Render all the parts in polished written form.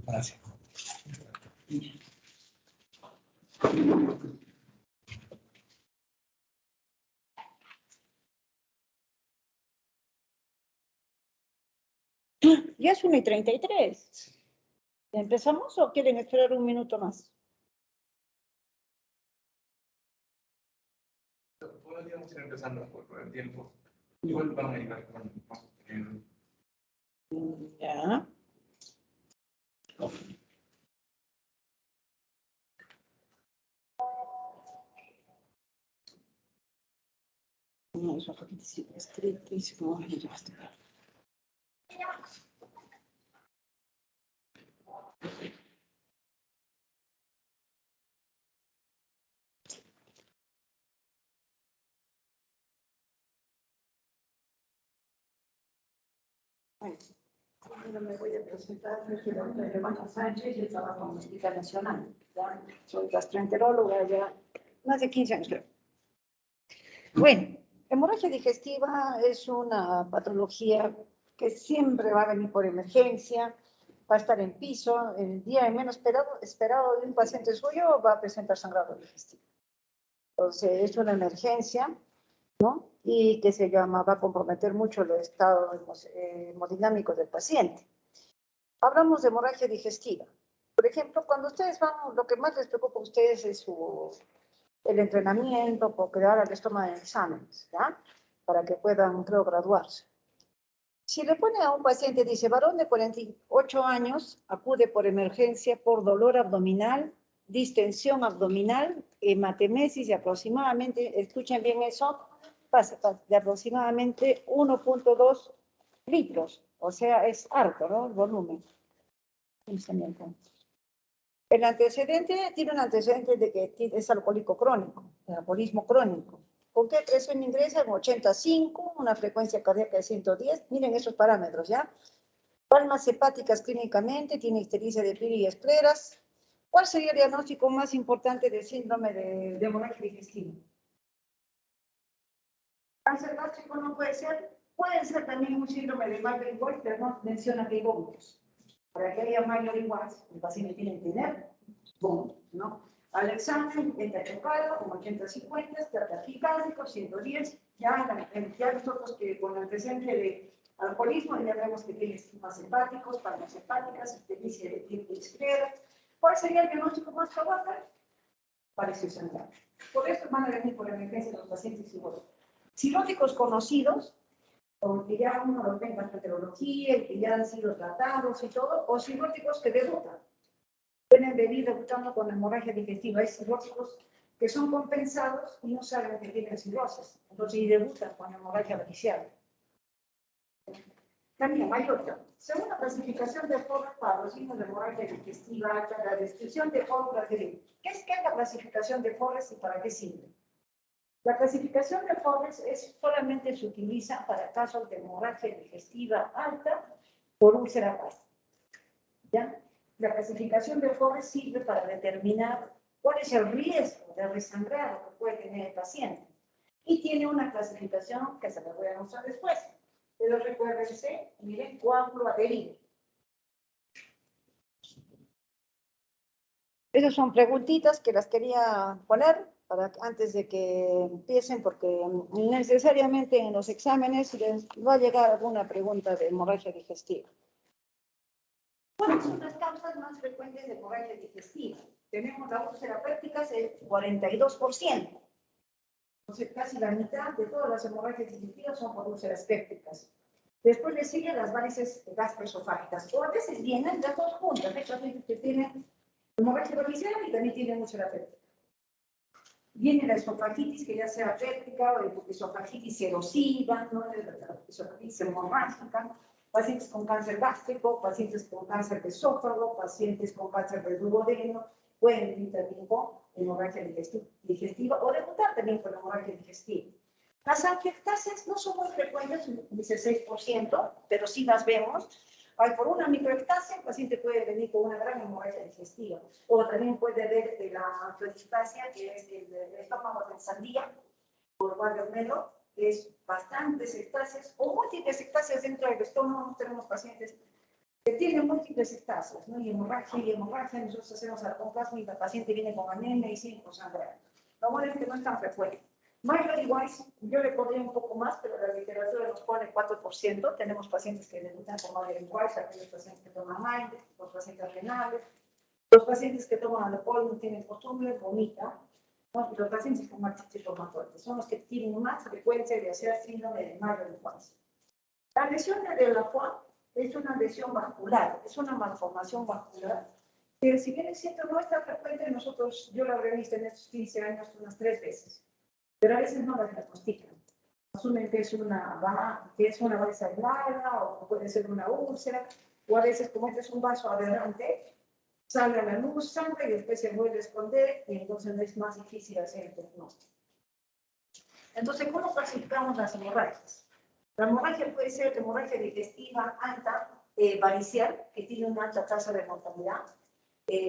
Gracias. Ya es 1:33. ¿Ya empezamos o quieren esperar un minuto más? Podríamos ir empezando por el tiempo. Igual van a llegar con más. Ya. No, eso fue escritísimo. Ya está. Bueno, primero me voy a presentar. Yo soy la doctora Giovanna Sánchez, yo trabajo en el Hospital Nacional. ¿Ya? Soy gastroenteróloga ya más de 15 años, creo. Bueno, hemorragia digestiva es una patología que siempre va a venir por emergencia, va a estar en piso, el día menos esperado de un paciente suyo va a presentar sangrado digestivo. Entonces, es una emergencia, ¿no? Y que va a comprometer mucho el estado hemodinámico del paciente. Hablamos de hemorragia digestiva. Por ejemplo, cuando ustedes van, lo que más les preocupa a ustedes es el entrenamiento, porque ahora les toman exámenes, ¿ya? Para que puedan, creo, graduarse. Si le pone a un paciente, dice, varón de 48 años, acude por emergencia por dolor abdominal, distensión abdominal, hematemesis de aproximadamente, escuchen bien eso, de aproximadamente 1.2 litros, o sea, es harto, ¿no? El volumen. El antecedente tiene un antecedente de que es alcohólico crónico, el alcoholismo crónico. ¿Con qué presión ingresa? En 85, una frecuencia cardíaca de 110. Miren esos parámetros, ¿ya? Palmas hepáticas clínicamente, tiene ictericia de Piri y escleras. ¿Cuál sería el diagnóstico más importante del síndrome de hemorragia digestiva? Cáncer gástrico no puede ser. Puede ser también un síndrome de Mayer-Wills, pero no menciona que hay vómitos. Para que haya Mayer-Wills, el paciente tiene que tener vómitos, ¿no? Al examen, está chocado, con 80-50, está taquicárdico, 110, ya nosotros que con el antecedente de alcoholismo ya vemos que tiene estigmas hepáticos, palmas hepáticas, ictericia de Piri y escleras. ¿Cuál sería el diagnóstico más probable? Parece sangrado. Por eso van a venir por emergencia los pacientes cirróticos. Cirróticos conocidos, o que ya uno lo tenga en gastroenterología y que ya han sido tratados y todo, o cirróticos que debutan. Pueden venir debutando con hemorragia digestiva. Hay cirróticos que son compensados y no saben que tienen cirrosis. Entonces, y debutan con hemorragia viciada. También hay otra. Según la clasificación de Forres para los signos de hemorragia digestiva, la descripción de Forres, ¿qué es la clasificación de Forres y para qué sirve? La clasificación de Forres solamente se utiliza para casos de hemorragia digestiva alta por úlcera gástrica. ¿Ya? La clasificación de Forres sirve para determinar cuál es el riesgo de resangrado que puede tener el paciente. Y tiene una clasificación que se la voy a mostrar después. Pero recuérdense, miren, coágulo adherido. Esas son preguntitas que las quería poner antes de que empiecen, porque necesariamente en los exámenes les va a llegar alguna pregunta de hemorragia digestiva. ¿Cuáles son las causas más frecuentes de hemorragia digestiva? Tenemos la úlcera péptica, el 42%. Entonces, casi la mitad de todas las hemorragias digestivas son por úlceras pépticas. Después le siguen las varices gastroesofágicas, o a veces vienen las dos juntas. Hay pacientes que tienen hemorragia variceal y también tienen úlcera péptica. Viene la esofagitis, que ya sea péptica o esofagitis erosiva, ¿no? La esofagitis hemorrágica, pacientes con cáncer gástrico, pacientes con cáncer de esófago, pacientes con cáncer del duodeno, pueden venir también con hemorragia digestiva o debutar también con hemorragia digestiva. Las angiectasias no son muy frecuentes, dice 6%, pero sí las vemos. Por una microectasia, el paciente puede venir con una gran hemorragia digestiva. O también puede haber de la macroectasia, que es el estómago de sandía, por Watermelon, que es bastantes ectasias, o múltiples ectasias dentro del estómago. Tenemos pacientes que tiene múltiples etapas, ¿no? Y hemorragia, nosotros hacemos arcoplasma y la paciente viene con anemia y sin sangrar. Lo bueno es que no es tan frecuente. Myloid-Weiss, yo le pondría un poco más, pero la literatura nos pone 4%. Tenemos pacientes que debutan con Myloid-Weiss, aquellos pacientes que toman aire, los pacientes renales, los pacientes que toman alcohol no tienen costumbre, vomitan, ¿no? Y los pacientes con mastitis reumatoide son los que tienen más frecuencia de hacer síndrome de Myloid-Weiss. La lesión de Delacroix es una lesión vascular, es una malformación vascular, pero si bien es cierto no está frecuente, yo la habré visto en estos 15 años unas 3 veces, pero a veces no la diagnostican. Asumen que es una varice aislada o puede ser una úlcera, o a veces como este es un vaso aberrante, sale a la luz, sangra y después se vuelve a esconder y entonces es más difícil hacer el diagnóstico. Entonces, ¿cómo clasificamos las hemorragias? La hemorragia puede ser hemorragia digestiva alta, varicial, que tiene una alta tasa de mortalidad.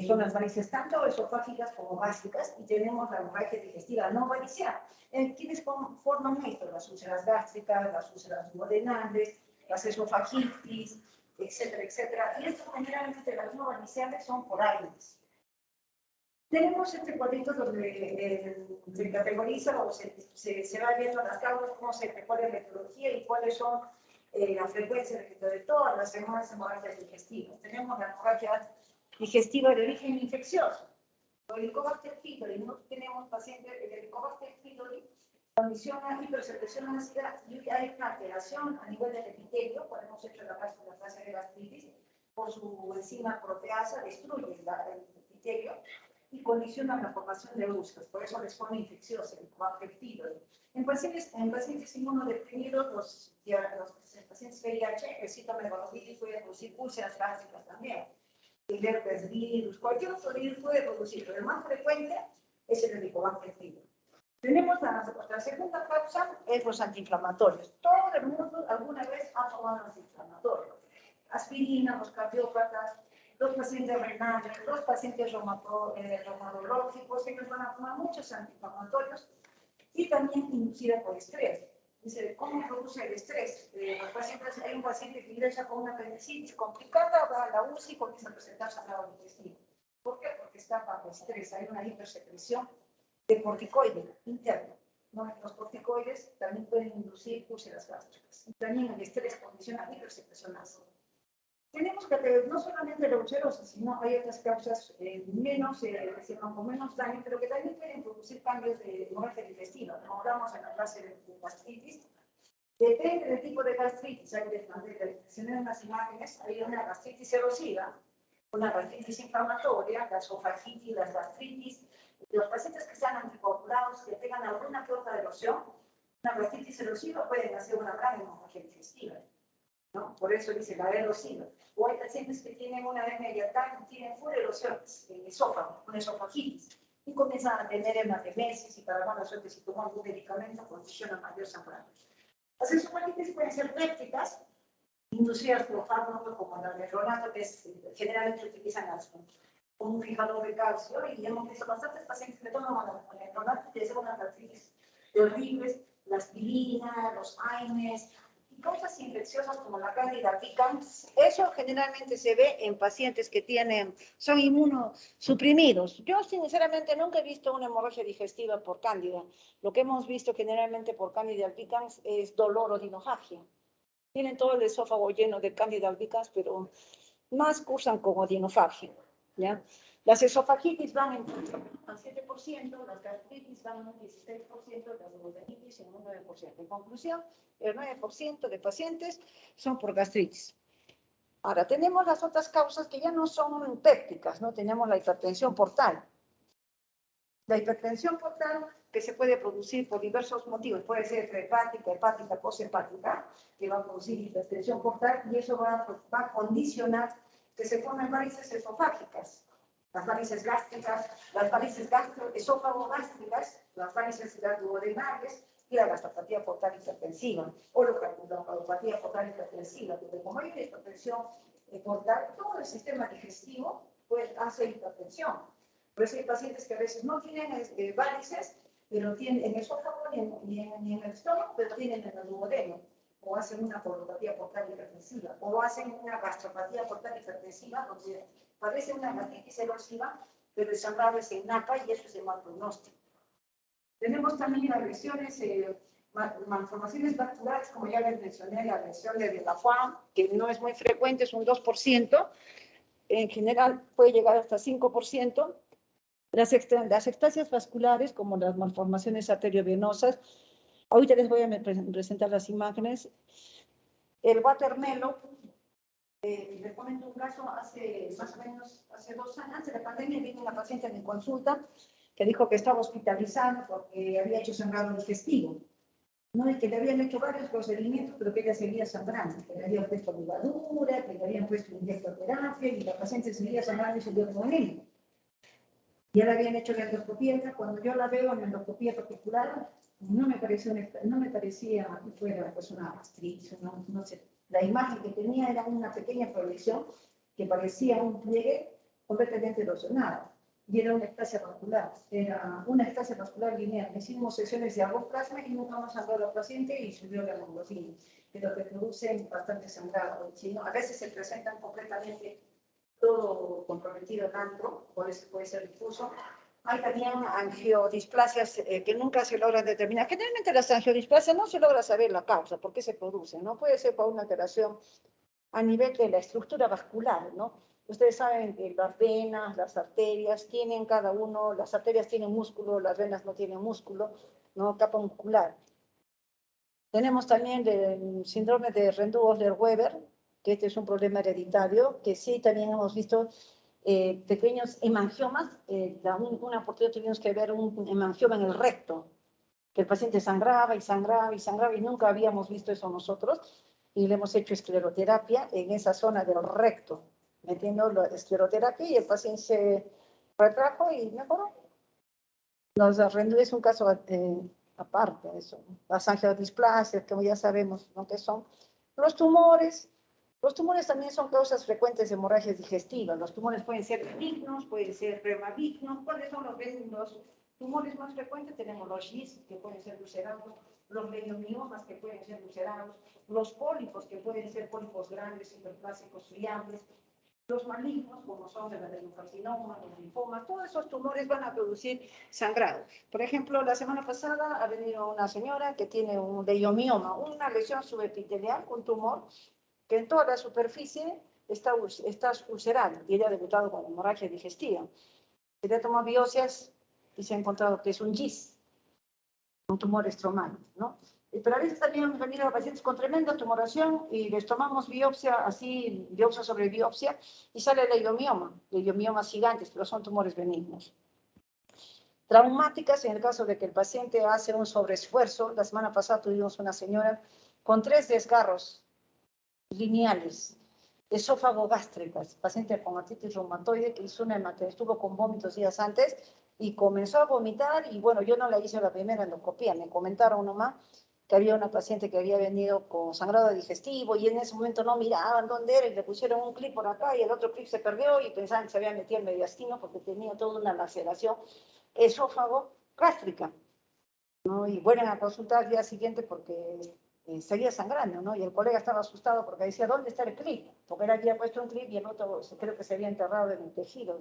Son las varices tanto esofágicas como gástricas, y tenemos la hemorragia digestiva no varicial. ¿Quiénes forman esto? Las úlceras gástricas, las úlceras duodenales, las esofagitis, etcétera, etcétera. Y esto generalmente las no variciales son por aires. Tenemos este cuadrito donde se categoriza o se va viendo las causas, cuál es la etiología y cuáles son la frecuencia de todas las hemorragias digestivas. Tenemos la hemorragia digestiva de origen infeccioso. El Helicobacter pylori, no tenemos pacientes, el Helicobacter pylori condiciona hipersecreción ácida y hay una alteración a nivel del epitelio, cuando hemos hecho la fase de gastritis, por su enzima proteasa, destruye el epitelio y condiciona la formación de úlceras, por eso les pone infecciosa el Helicobacter pylori. En pacientes inmunodeprimidos, los pacientes VIH, el citomegalovirus puede producir úlceras gástricas también. El herpes virus, cualquier otro virus puede producir, pero el más frecuente es el Helicobacter pylori. Tenemos la segunda causa, es los antiinflamatorios. Todo el mundo alguna vez ha tomado antiinflamatorios. Aspirina, los cardiópatas, los pacientes renales, los pacientes reumatológicos, ellos van a tomar muchos antiinflamatorios y también inducida por estrés. Dice, ¿cómo produce el estrés? Hay un paciente que ingresa con una apendicitis complicada, va a la UCI y comienza a presentar sangrado intestino. ¿Por qué? Porque está bajo estrés, hay una hipersecreción de corticoide interno, ¿no? Los corticoides también pueden inducir úlceras gástricas. Y también el estrés condiciona hipersecreción ácida. Tenemos que no solamente la ulcerosis, sino hay otras causas con menos daño, pero que también pueden producir cambios de hemorragia del intestino. Como hablamos en la clase de gastritis, depende del tipo de gastritis. Hay de unas imágenes, hay una gastritis erosiva, una gastritis inflamatoria, la esofagitis, las gastritis. Los pacientes que sean anticoagulados, que tengan alguna que otra erosión, una gastritis erosiva pueden hacer una gran hemorragia digestiva, ¿no? Por eso dice la erosiva. O hay pacientes que tienen una anemia diatal y tienen full erosiones en el esófago, una esofagitis, y comienzan a tener hematemesis y para mala suerte si toman algún medicamento condiciona mayor sangrado. Las esofagitis pueden ser pépticas, inducidas por fármacos como el almendronato, que generalmente utilizan como un fijador de calcio, y hemos visto bastantes pacientes que toman almendronato y tienen unas gastritis terribles, la aspirina, los AINES, causas infecciosas como la Candida albicans. Eso generalmente se ve en pacientes que son inmunosuprimidos. Yo sinceramente nunca he visto una hemorragia digestiva por Candida. Lo que hemos visto generalmente por Candida albicans es dolor o dinofagia. Tienen todo el esófago lleno de Candida albicans, pero más cursan como dinofagia, ¿ya? Las esofagitis van en un 7%, las gastritis van en un 16%, las duodenitis en un 9%. En conclusión, el 9% de pacientes son por gastritis. Ahora, tenemos las otras causas que ya no son pépticas, ¿no? Tenemos la hipertensión portal. La hipertensión portal que se puede producir por diversos motivos, puede ser hepática, poshepática, que va a producir hipertensión portal y eso va a condicionar que se formen varices esofágicas, las varices gástricas, las varices esófago-gástricas, las varices duodenales y la gastropatía portal hipertensiva o la cardiopatía portal hipertensiva, porque como hay una hipertensión portal, todo el sistema digestivo pues, hace hipertensión. Por eso hay pacientes que a veces no tienen varices, pero tienen en el esófago y en el estómago, pero tienen en el duodeno. o hacen una colopatía portal hipertensiva, o hacen una gastropatía portal hipertensiva, donde parece una gastritis erosiva, pero el sangrado es en napa y eso es de mal pronóstico. Tenemos también las lesiones, malformaciones vasculares, como ya les mencioné, la lesión de Delafont, que no es muy frecuente, es un 2%, en general puede llegar hasta 5%. Las ectasias vasculares, como las malformaciones arteriovenosas, ahorita les voy a presentar las imágenes. El watermelon, les comento un caso, hace más o menos, hace 2 años, antes de la pandemia, vino una paciente en mi consulta que dijo que estaba hospitalizada porque había hecho sangrado digestivo, ¿no? Y que le habían hecho varios procedimientos, pero que ella seguía sangrando, que le habían puesto ligadura, que le habían puesto inyectoterapia, y la paciente seguía sangrando y seguía con él. Ya le habían hecho la endoscopía. Cuando yo la veo en la endoscopía particular, no me parecía que fuera pues, una gastritis, no sé. La imagen que tenía era una pequeña proyección que parecía un pliegue completamente erosionado. Y era una ectasia vascular, lineal. Hicimos sesiones de agoplasma y nunca más sangró la paciente y subió la hemoglobina, pero que producen bastante sangrado. ¿Sí? A veces se presentan completamente todo comprometido en antro, por eso puede ser difuso. Hay también angiodisplasias que nunca se logran determinar. Generalmente las angiodisplasias no se logra saber la causa, por qué se producen, ¿no? Puede ser por una alteración a nivel de la estructura vascular, ¿no? Ustedes saben que las venas, las arterias, tienen cada uno, las arterias tienen músculo, las venas no tienen músculo, ¿no? Capa muscular. Tenemos también el síndrome de Rendu-Osler-Weber, que este es un problema hereditario, que sí también hemos visto pequeños hemangiomas. Una oportunidad tuvimos que ver un hemangioma en el recto, que el paciente sangraba y sangraba y sangraba, y nunca habíamos visto eso nosotros, y le hemos hecho escleroterapia en esa zona del recto, metiendo la escleroterapia, y el paciente se retrajo y mejoró. Los Rendu es un caso aparte de eso. Las angiodisplasias, como ya sabemos, ¿no? Que son los tumores. Los tumores también son causas frecuentes de hemorragias digestivas. Los tumores pueden ser benignos, pueden ser premalignos. ¿Cuáles son los tumores más frecuentes? Tenemos los GIS, que pueden ser ulcerados, los leiomiomas, que pueden ser ulcerados, los pólipos, que pueden ser pólipos grandes, hiperplásicos, friables, los malignos, como son el adenocarcinoma, los linfomas. Todos esos tumores van a producir sangrado. Por ejemplo, la semana pasada ha venido una señora que tiene un leiomioma, una lesión subepitelial, un tumor que en toda la superficie está ulcerado, y ella ha debutado con hemorragia digestiva. Se le ha tomado biopsias y se ha encontrado que es un GIS, un tumor estromal, ¿no? Pero a veces también han venido pacientes con tremenda tumoración y les tomamos biopsia, así, biopsia sobre biopsia, y sale leiomiomas gigantes, pero son tumores benignos. Traumáticas, en el caso de que el paciente hace un sobreesfuerzo. La semana pasada tuvimos una señora con 3 desgarros lineales, esófago gástricas, paciente con artritis reumatoide que hizo estuvo con vómitos días antes y comenzó a vomitar, y bueno, yo no le hice la primera endoscopía, me comentaron nomás que había una paciente que había venido con sangrado digestivo y en ese momento no miraban dónde era y le pusieron un clip por acá y el otro clip se perdió y pensaban que se había metido el mediastino porque tenía toda una laceración esófago gástrica, ¿no? Y vuelven a consultar al día siguiente porque seguía sangrando, ¿no? Y el colega estaba asustado porque decía, ¿dónde está el clip? Porque él había puesto un clip y el otro creo que se había enterrado en el tejido.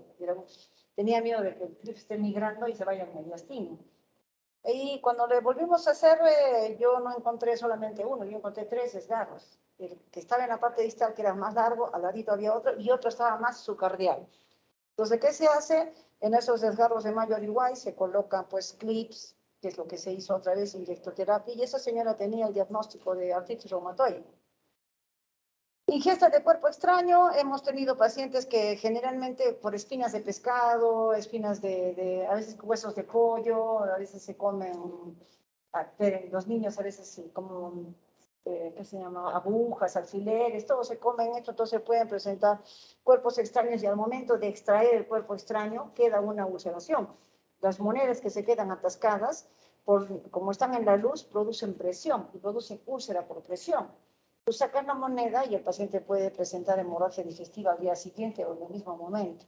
Tenía miedo de que el clip esté migrando y se vaya al mediastino. Y cuando le volvimos a hacer, yo no encontré solamente uno, yo encontré 3 desgarros. El que estaba en la parte distal, que era más largo, al ladito había otro, y otro estaba más subcardial. Entonces, ¿qué se hace? En esos desgarros de mayor igual se colocan pues clips, que es lo que se hizo otra vez, inyectoterapia, y esa señora tenía el diagnóstico de artritis reumatoide. Ingesta de cuerpo extraño, hemos tenido pacientes que generalmente por espinas de pescado, espinas a veces huesos de pollo, a veces se comen, los niños a veces se comen, ¿qué se llama? Agujas, alfileres, todo se comen esto, entonces pueden presentar cuerpos extraños y al momento de extraer el cuerpo extraño queda una ulceración. Las monedas que se quedan atascadas, como están en la luz, producen presión y producen úlcera por presión. Tú sacas la moneda y el paciente puede presentar hemorragia digestiva al día siguiente o en el mismo momento.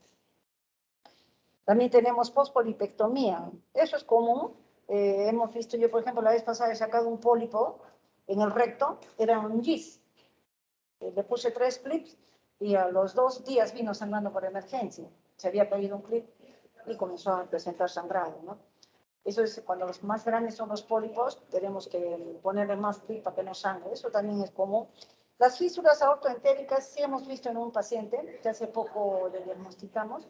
También tenemos pospolipectomía. Eso es común. Hemos visto, yo por ejemplo, la vez pasada he sacado un pólipo en el recto, era un GIS. Le puse 3 clips y a los 2 días vino sangrando por emergencia. Se había caído un clip y comenzó a presentar sangrado, ¿no? Eso es cuando los más grandes son los pólipos, tenemos que ponerle más clip para que no sangre. Eso también es común. Las fístulas aortoentéricas sí hemos visto en un paciente que hace poco le diagnosticamos.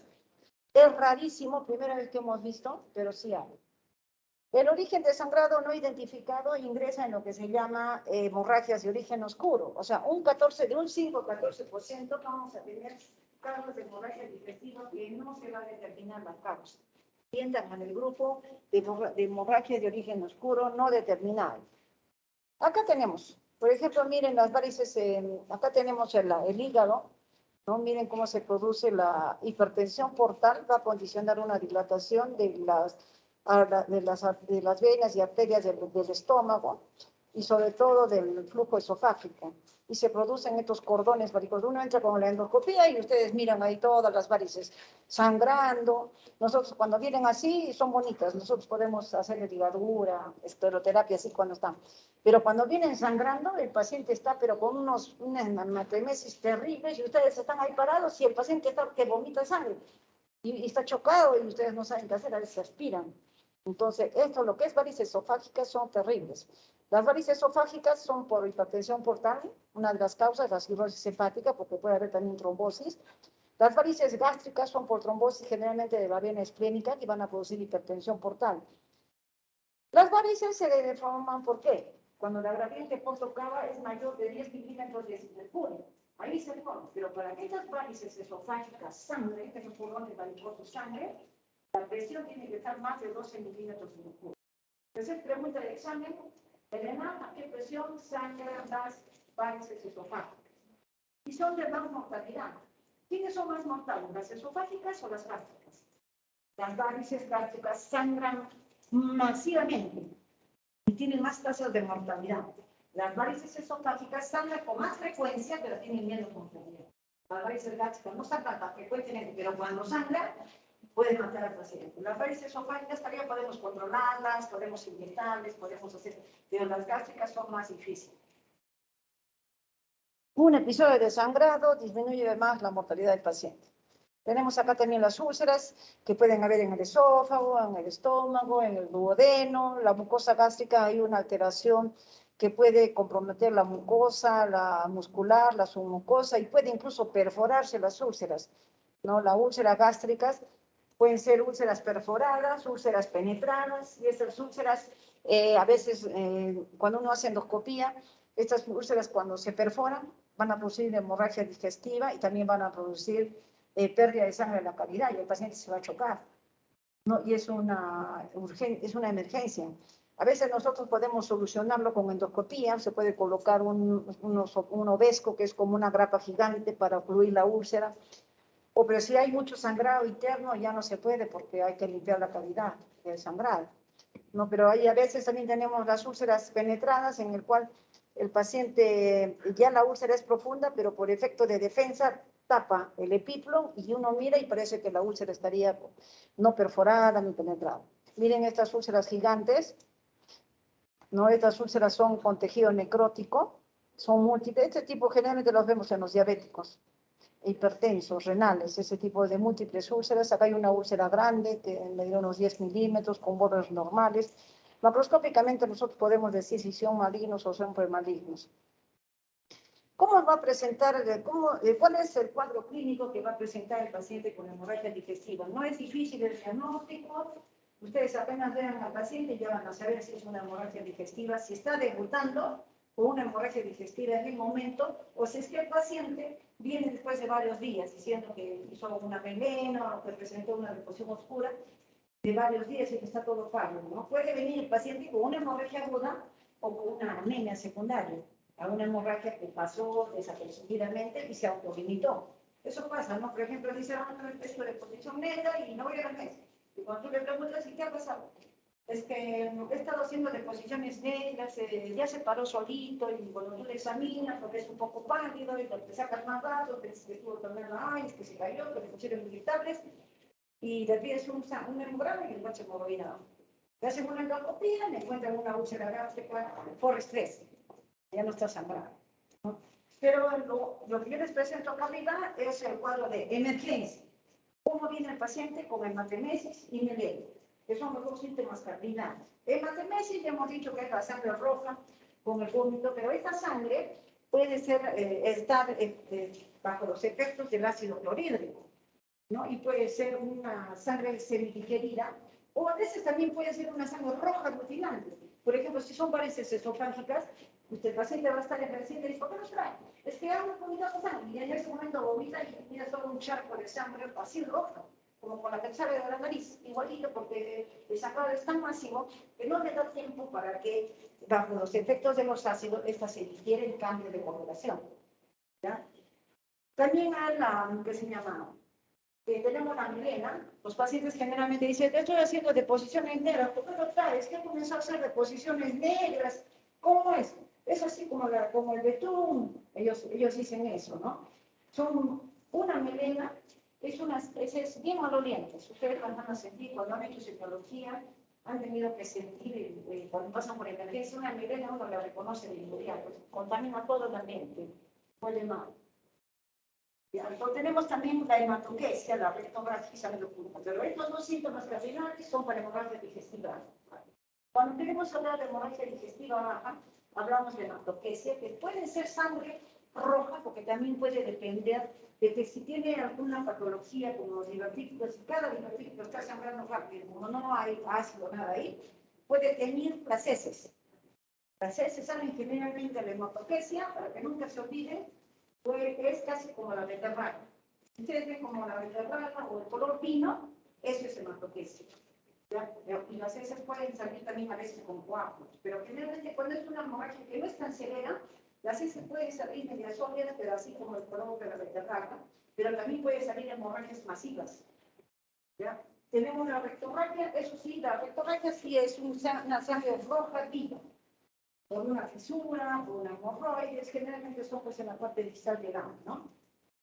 Es rarísimo, primera vez que hemos visto, pero sí hay. El origen de sangrado no identificado ingresa en lo que se llama hemorragias de origen oscuro. O sea, de un 5-14% vamos a tener casos de hemorragia digestiva que no se va a determinar la causa. Tiendan en el grupo de hemorragia de origen oscuro no determinado. Acá tenemos, por ejemplo, miren las varices, acá tenemos el hígado, ¿no? Miren cómo se produce la hipertensión portal, va a condicionar una dilatación de las venas y arterias del estómago y sobre todo del flujo esofágico. Y se producen estos cordones varicosos. Uno entra con la endoscopía y ustedes miran ahí todas las varices sangrando. Nosotros cuando vienen así son bonitas. Nosotros podemos hacerle ligadura, escleroterapia así cuando están. Pero cuando vienen sangrando, el paciente está pero con unas hematemesis terribles y ustedes están ahí parados y el paciente está que vomita sangre. Y está chocado y ustedes no saben qué hacer, a veces se aspiran. Entonces, esto, lo que es varices esofágicas, son terribles. Las varices esofágicas son por hipertensión portal, una de las causas, la cirrosis hepática, porque puede haber también trombosis. Las varices gástricas son por trombosis generalmente de la vena esplénica, que van a producir hipertensión portal. Las varices se deforman, ¿por qué? Cuando la gradiente postocava es mayor de 10 milímetros de mercurio. Ahí se forma, pero para que estas varices esofágicas sangren, que son cordones varicosos sangre, la presión tiene que estar más de 12 milímetros de mercurio. Entonces, pregunta de examen, Elena, ¿a qué presión sangran las varices esofágicas? Y son de más mortalidad. ¿Quiénes son más mortales, las esofágicas o las gástricas? Las varices gástricas sangran masivamente y tienen más tasas de mortalidad. Las varices esofágicas sangran con más frecuencia, pero tienen menos mortalidad. Las varices gástricas no sangran tan frecuentemente, pero cuando sangran, puede matar al paciente. Las varices esofágicas todavía podemos controlarlas, podemos inyectarles, podemos hacer, pero las gástricas son más difíciles. Un episodio de sangrado disminuye más la mortalidad del paciente. Tenemos acá también las úlceras que pueden haber en el esófago, en el estómago, en el duodeno. La mucosa gástrica, hay una alteración que puede comprometer la mucosa, la muscular, la submucosa y puede incluso perforarse las úlceras, ¿no? Las úlceras gástricas pueden ser úlceras perforadas, úlceras penetradas, y estas úlceras, a veces, cuando uno hace endoscopía, estas úlceras cuando se perforan, van a producir hemorragia digestiva y también van a producir pérdida de sangre en la cavidad y el paciente se va a chocar, ¿no? Y es una emergencia. A veces nosotros podemos solucionarlo con endoscopía, se puede colocar un ovesco que es como una grapa gigante para ocluir la úlcera, pero si hay mucho sangrado interno ya no se puede porque hay que limpiar la cavidad del sangrado, ¿no? Pero ahí a veces también tenemos las úlceras penetradas en el cual el paciente, ya la úlcera es profunda, pero por efecto de defensa tapa el epíplo y uno mira y parece que la úlcera estaría no perforada ni penetrada. Miren estas úlceras gigantes, ¿no? Estas úlceras son con tejido necrótico, son múltiples. Este tipo generalmente los vemos en los diabéticos, hipertensos, renales, ese tipo de múltiples úlceras. Acá hay una úlcera grande que medía unos 10 milímetros con bordes normales. Macroscópicamente nosotros podemos decir si son malignos o son premalignos. ¿Cómo va a presentar, cuál es el cuadro clínico que va a presentar el paciente con hemorragia digestiva? No es difícil el diagnóstico. Ustedes apenas vean al paciente y ya van a saber si es una hemorragia digestiva, si está debutando con una hemorragia digestiva en el momento, o si es que el paciente viene después de varios días diciendo que hizo una melena o que presentó una deposición oscura de varios días y que está todo pálido, ¿no? Puede venir el paciente con una hemorragia aguda o con una anemia secundaria, a una hemorragia que pasó desapercibidamente y se autolimitó. Eso pasa, ¿no? Por ejemplo, dice, esto de posición negra y no voy a la mesa. Y cuando tú le preguntas, ¿y qué ha pasado? Es que he estado haciendo deposiciones negras, ya se paró solito y cuando tú le examinas, porque es un poco pálido y te sacas más datos, que estuvo tomando aire, que se cayó, que le pusieron inyectables y le pides un hemograma y el coche movilidad. Le hacen una endoscopía, le encuentran una úlcera gástrica por estrés. ya no está sangrando, ¿no? Pero lo que yo les presento acá arriba es el cuadro de emergencia. ¿Cómo viene el paciente? Con hematemesis y melena, que son los dos síntomas cardinales. Hematemesis ya hemos dicho que es la sangre roja con el vómito, pero esta sangre puede estar bajo los efectos del ácido clorhídrico, ¿no? Y puede ser una sangre semidigerida, o a veces también puede ser una sangre roja aglutinante. Por ejemplo, si son varices esofágicas, el paciente va a estar emergiendo y dice, ¿por qué nos trae? Es que han vomitado sangre, y en ese momento vomita y mira todo un charco de sangre así rojo, como con la tercera de la nariz, igualito, porque el sangrado es tan masivo que no le da tiempo para que, bajo los efectos de los ácidos, esta se digiere en cambio de coagulación, ¿ya? También hay la que se llama, tenemos la melena. Los pacientes generalmente dicen, estoy haciendo deposiciones negras. ¿Por qué no traes? ¿Qué comenzó a hacer deposiciones negras? ¿Cómo es? Es así como el betún. Ellos dicen eso, ¿no? Son una melena, es bien maloliente. Ustedes van a sentir, cuando han hecho citología, han tenido que sentir, cuando pasan por emergencia, una melena uno la reconoce de inmediato. Contamina todo el ambiente. Huele mal. Entonces, tenemos también la hematoquesia, la rectobragia y sangre oculta. Pero estos dos síntomas cardinales son para hemorragia digestiva. Cuando queremos hablar de hemorragia digestiva baja, hablamos de hematoquesia, que puede ser sangre roja, porque también puede depender de que si tiene alguna patología como los divertículos, si cada divertículo está sangrando rápido, como no hay ácido, nada ahí, puede teñir las heces. Las heces salen generalmente de la hematoquesia, para que nunca se olviden, pues es casi como la beterraga. Ustedes ven como la beterraga o el color vino, eso es hematoquesia. Y las heces pueden salir también a veces con coágulos, pero generalmente cuando es una hemorragia que no es tan severa, las heces pueden salir medio sólidas, pero así como el color de la beterraga, pero también puede salir hemorragias masivas. ¿Ya? Tenemos la rectorragia, eso sí, la rectorragia sí es una sangre roja viva, por una fisura, por una hemorroides, generalmente son pues en la parte distal del ano, ¿no?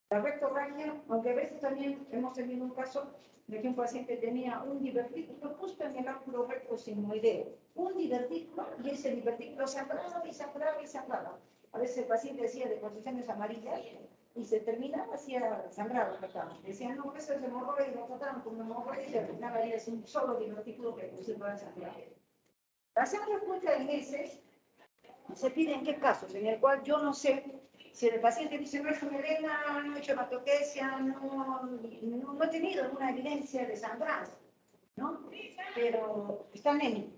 La rectorragia, aunque a veces también hemos tenido un caso de que un paciente tenía un divertículo justo en el ángulo recto sigmoideo, un divertículo, y ese divertículo sangraba y sangraba y sangraba. A veces el paciente decía de posiciones amarillas y se terminaba así sangrado. Decían, no, eso es hemorroides, lo trataron como hemorroides y al final ahí es un solo divertículo que se va a sangrar. La sangre oculta en heces se pide en qué casos, en el cual yo no sé si el paciente dice, no es melena, no he hecho hematoquesia, no he tenido una evidencia de sangrado, ¿no? Pero está anémico.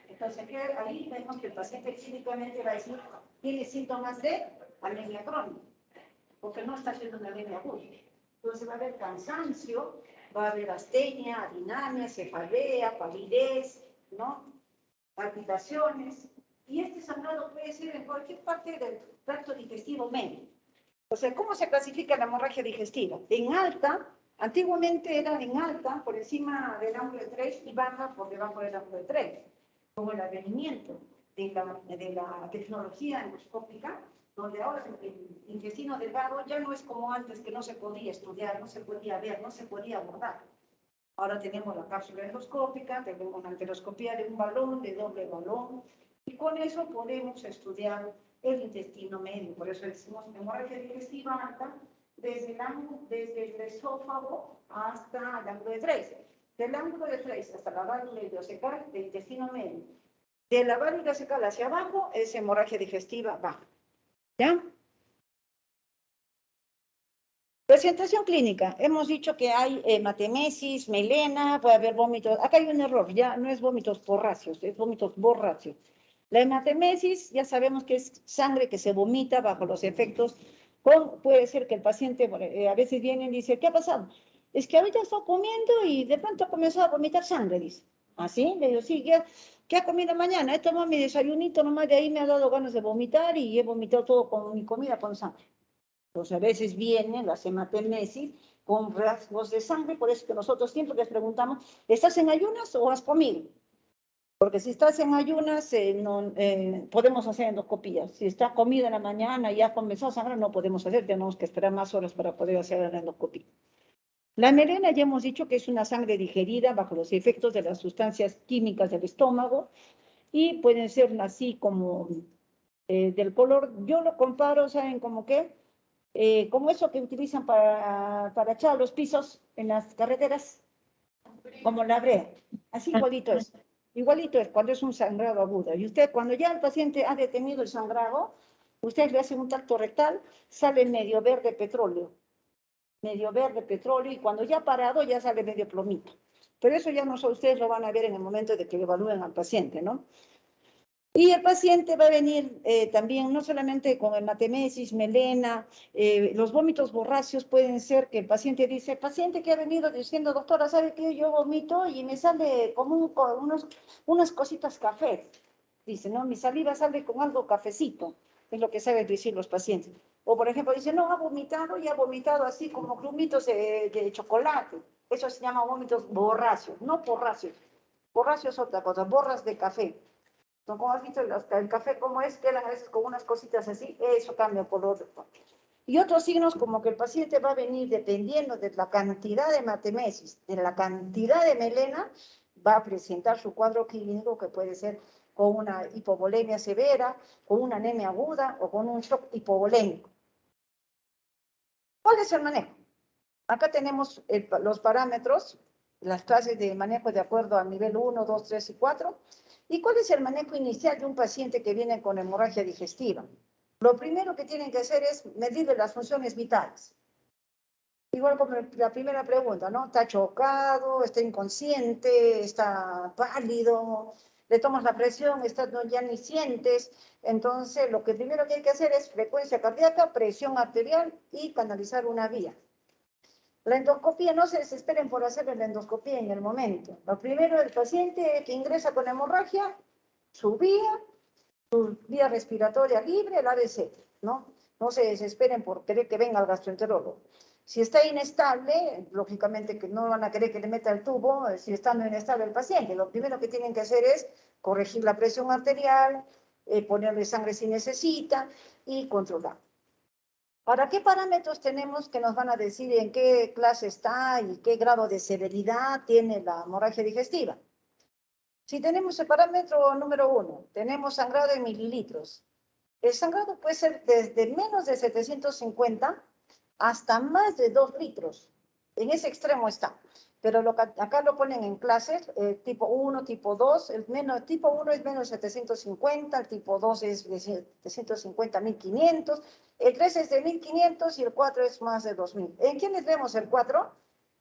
Entonces, ahí vemos que el paciente clínicamente va a decir, tiene síntomas de anemia crónica, porque no está haciendo una anemia aguda. Entonces va a haber cansancio, va a haber astenia, adinamia, cefalea, palidez, ¿no? Palpitaciones. Y este sangrado puede ser en cualquier parte del tracto digestivo medio. O sea, ¿cómo se clasifica la hemorragia digestiva? En alta, antiguamente era en alta, por encima del ángulo de 3 y baja por debajo del ángulo de 3. Como el advenimiento de la tecnología endoscópica, donde ahora el intestino delgado ya no es como antes, que no se podía estudiar, no se podía ver, no se podía abordar. Ahora tenemos la cápsula endoscópica, tenemos una enteroscopía de un balón, de doble balón, y con eso podemos estudiar el intestino medio. Por eso decimos hemorragia digestiva alta desde el esófago hasta el ángulo de 3. Del ángulo de 3 hasta la válvula ileocecal del intestino medio. De la válvula ileocecal hacia abajo es hemorragia digestiva baja. ¿Ya? Presentación clínica. Hemos dicho que hay hematemesis, melena, puede haber vómitos. Acá hay un error, ya no es vómitos porráceos, es vómitos borráceos. La hematemesis, ya sabemos que es sangre que se vomita bajo los efectos. Puede ser que el paciente a veces viene y dice, ¿qué ha pasado? Es que ahorita está comiendo y de pronto ha comenzado a vomitar sangre, dice. ¿Así? Le digo, sí, ¿qué ha comido mañana? He tomado mi desayunito, nomás de ahí me ha dado ganas de vomitar y he vomitado todo con mi comida con sangre. Entonces, a veces vienen las hematemesis con rasgos de sangre, por eso que nosotros siempre les preguntamos, ¿estás en ayunas o has comido? Porque si estás en ayunas, podemos hacer endoscopía. Si está comido en la mañana y ha comenzado a sangrar, no podemos hacer, tenemos que esperar más horas para poder hacer la endoscopía. La melena ya hemos dicho que es una sangre digerida bajo los efectos de las sustancias químicas del estómago y pueden ser así como del color, yo lo comparo, ¿saben cómo qué? Como eso que utilizan para echar los pisos en las carreteras, como la brea, así igualito es cuando es un sangrado agudo. Y usted, cuando ya el paciente ha detenido el sangrado, usted le hace un tacto rectal, sale medio verde petróleo, y cuando ya ha parado ya sale medio plomito. Pero eso ya no sé, ustedes lo van a ver en el momento de que evalúen al paciente, ¿no? Y el paciente va a venir también, no solamente con hematemesis, melena, los vómitos borráceos pueden ser que el paciente dice, paciente que ha venido diciendo, doctora, ¿sabe qué? Yo vomito y me sale como unas cositas café. Dice, no, mi saliva sale con algo cafecito, es lo que saben decir los pacientes. O, por ejemplo, dice, no, ha vomitado y ha vomitado así como grumitos de chocolate. Eso se llama vómitos borráceos, no porráceos. Borracio es otra cosa, borras de café. ¿No? Como has visto el café, como es, quedan a veces con unas cositas así, eso cambia el color. Y otros signos como que el paciente va a venir dependiendo de la cantidad de hematemesis, de la cantidad de melena, va a presentar su cuadro clínico que puede ser con una hipovolemia severa, con una anemia aguda o con un shock hipovolémico. ¿Cuál es el manejo? Acá tenemos los parámetros, las clases de manejo de acuerdo al nivel 1, 2, 3 y 4. ¿Y cuál es el manejo inicial de un paciente que viene con hemorragia digestiva? Lo primero que tienen que hacer es medirle las funciones vitales. Igual como la primera pregunta, ¿no? ¿Está chocado? ¿Está inconsciente? ¿Está pálido? Le tomas la presión, no, ya ni sientes. Entonces, lo que primero que hay que hacer es frecuencia cardíaca, presión arterial y canalizar una vía. La endoscopía, no se desesperen por hacer la endoscopía en el momento. Lo primero, el paciente que ingresa con hemorragia, su vía respiratoria libre, el ABC, ¿no? No se desesperen por querer que venga el gastroenterólogo. Si está inestable, lógicamente que no van a querer que le meta el tubo, si está inestable el paciente. Lo primero que tienen que hacer es corregir la presión arterial, ponerle sangre si necesita y controlar. Ahora, ¿qué parámetros tenemos que nos van a decir en qué clase está y qué grado de severidad tiene la hemorragia digestiva? Si tenemos el parámetro número 1, tenemos sangrado en mililitros. El sangrado puede ser desde menos de 750 hasta más de 2 litros. En ese extremo está. Pero acá lo ponen en clases, tipo 1, tipo 2. El tipo 1 es menos de 750, el tipo 2 es de 750 a 1500, el 3 es de 1500 y el 4 es más de 2000. ¿En quiénes vemos el 4?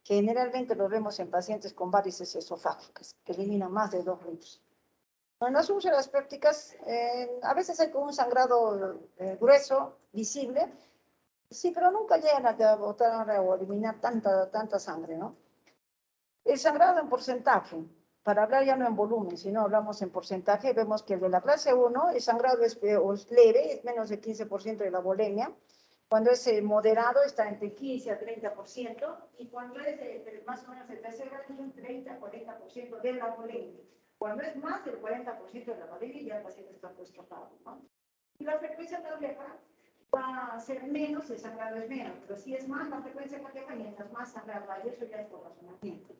Generalmente lo vemos en pacientes con varices esofágicas, que eliminan más de 2 litros. En las úlceras pépticas, a veces hay como un sangrado grueso, visible, sí, pero nunca llegan a botar o eliminar tanta sangre, ¿no? El sangrado en porcentaje, para hablar ya no en volumen, sino hablamos en porcentaje, vemos que el de la clase 1, el sangrado es leve, es menos del 15% de la volemia. Cuando es moderado está entre 15 a 30%, y cuando es más o menos el tercer grado, 30 a 40% de la volemia. Cuando es más del 40% de la volemia, ya el paciente está postrofado, ¿no? Y la frecuencia cardíaca va a ser menos, el sangrado es menos, pero si es más la frecuencia cardíaca, mientras más sangrado hay, eso ya es por razonamiento.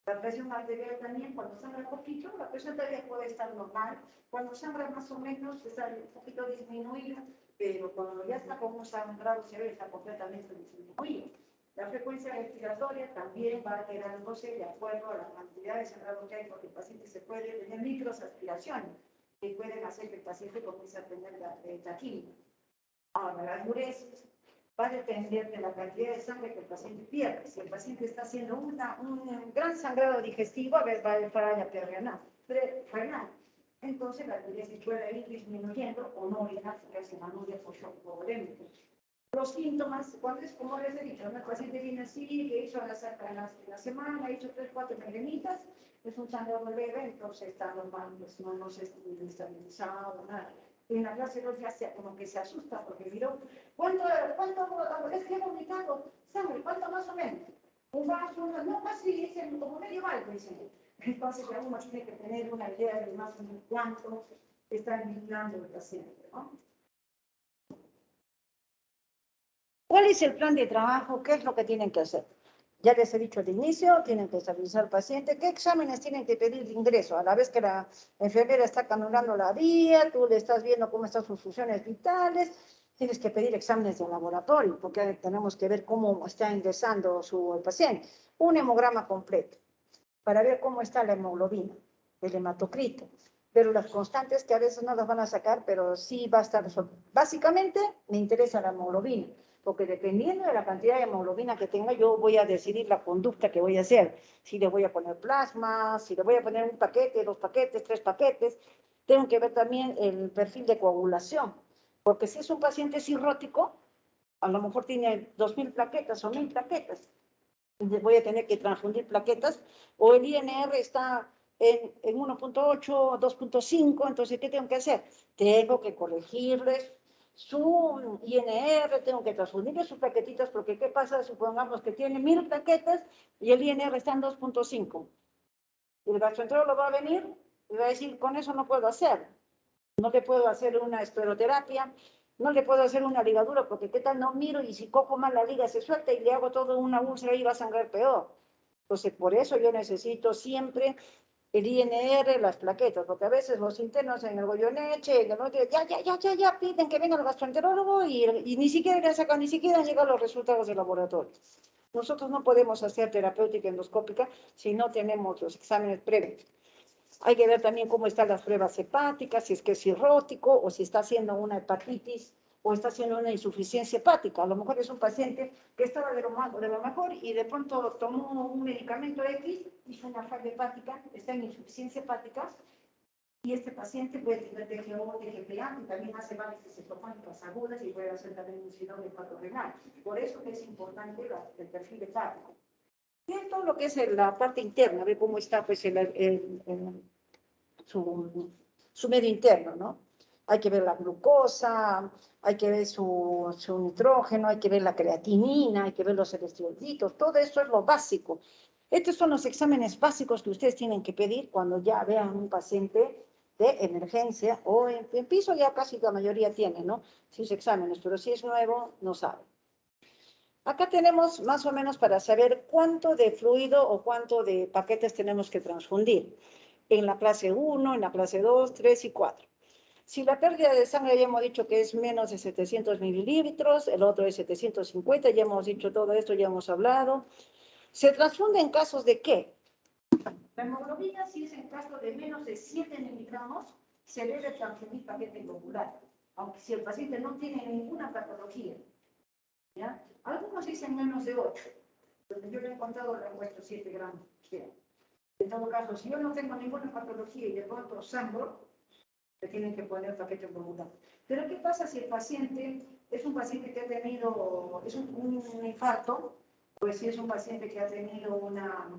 La presión arterial también, cuando sangra poquito, la presión arterial puede estar normal, cuando sangra más o menos está un poquito disminuida, pero cuando ya está con un sangrado severo está completamente disminuido. La frecuencia respiratoria también va alterándose de acuerdo a la cantidad de sangrado que hay, porque el paciente se puede tener microaspiraciones que pueden hacer que el paciente comience a tener taquicardia. Ahora, la dureza va a depender de la cantidad de sangre que el paciente pierde. Si el paciente está haciendo un gran sangrado digestivo, a ver, va a haber falla renal. Entonces, la diuresis puede ir disminuyendo o no orinar, porque es una anuria por shock hipovolémico. Los síntomas, cuando es como les he dicho, el paciente viene así, que hizo en la semana, hizo 3, 4 melenitas, es un sangrado leve, entonces está normal, pues no se está estabilizado, nada. Y en la clase 2 ya como que se asusta porque miró, ¿cuánto es que he vomitado sangre? ¿Cuánto más o menos? Un vaso, no, casi dicen como medio balde, dicen. Entonces ya uno tiene que tener una idea de más o menos cuánto está eliminando el paciente, ¿no? ¿Cuál es el plan de trabajo? ¿Qué es lo que tienen que hacer? Ya les he dicho al inicio, tienen que estabilizar al paciente. ¿Qué exámenes tienen que pedir de ingreso? A la vez que la enfermera está canulando la vía, tú le estás viendo cómo están sus funciones vitales, tienes que pedir exámenes de laboratorio, porque tenemos que ver cómo está ingresando el paciente. Un hemograma completo, para ver cómo está la hemoglobina, el hematocrito. Pero las constantes que a veces no las van a sacar, pero sí va a estar. Básicamente me interesa la hemoglobina, porque dependiendo de la cantidad de hemoglobina que tenga, yo voy a decidir la conducta que voy a hacer. Si le voy a poner plasma, si le voy a poner un paquete, 2 paquetes, 3 paquetes. Tengo que ver también el perfil de coagulación, porque si es un paciente cirrótico, a lo mejor tiene 2.000 plaquetas o 1.000 plaquetas. Voy a tener que transfundir plaquetas, o el INR está en 1.8, 2.5, entonces, ¿qué tengo que hacer? Tengo que corregirles su INR, tengo que transfundirle sus plaquetitas, porque ¿qué pasa? Supongamos que tiene 1.000 plaquetas y el INR está en 2.5. El gastroenterólogo va a venir y va a decir, con eso no puedo hacer. No le puedo hacer una escleroterapia, no le puedo hacer una ligadura, porque qué tal no miro y si cojo mal la liga se suelta y le hago toda una úlcera y va a sangrar peor. Entonces, por eso yo necesito siempre el INR, las plaquetas, porque a veces los internos en el Goyeneche, ya, piden que venga el gastroenterólogo y ni siquiera le sacan, ni siquiera han llegado los resultados del laboratorio. Nosotros no podemos hacer terapéutica endoscópica si no tenemos los exámenes previos. Hay que ver también cómo están las pruebas hepáticas, si es que es cirrótico o si está haciendo una hepatitis o está haciendo una insuficiencia hepática. A lo mejor es un paciente que estaba de lo mejor y de pronto tomó un medicamento X, hizo una falla hepática, está en insuficiencia hepática, y este paciente puede tener TGO, TGPA, y también hace varices citopánicas agudas y puede hacer también un síndrome hepatorenal. Por eso es importante el perfil hepático. Y todo lo que es la parte interna, ver cómo está pues, su medio interno, ¿no? Hay que ver la glucosa, hay que ver su nitrógeno, hay que ver la creatinina, hay que ver los electrolitos, todo eso es lo básico. Estos son los exámenes básicos que ustedes tienen que pedir cuando ya vean un paciente de emergencia o en piso ya casi la mayoría tiene, ¿no? Sus exámenes, pero si es nuevo, no sabe. Acá tenemos más o menos para saber cuánto de fluido o cuánto de paquetes tenemos que transfundir. En la clase 1, en la clase 2, 3 y 4. Si la pérdida de sangre ya hemos dicho que es menos de 700 mililitros, el otro es 750, ya hemos dicho todo esto, ya hemos hablado. ¿Se transfunde en casos de qué? La hemoglobina, si es en caso de menos de 7 miligramos, se debe transfundir paquete globular, aunque si el paciente no tiene ninguna patología. ¿Ya? Algunos dicen menos de 8, pero yo le he encontrado le he puesto 7 gramos. En todo caso, si yo no tengo ninguna patología y de pronto sangro, le tienen que poner paquete globular. Pero ¿qué pasa si el paciente es un paciente que ha tenido un infarto? Pues si es un paciente que ha tenido una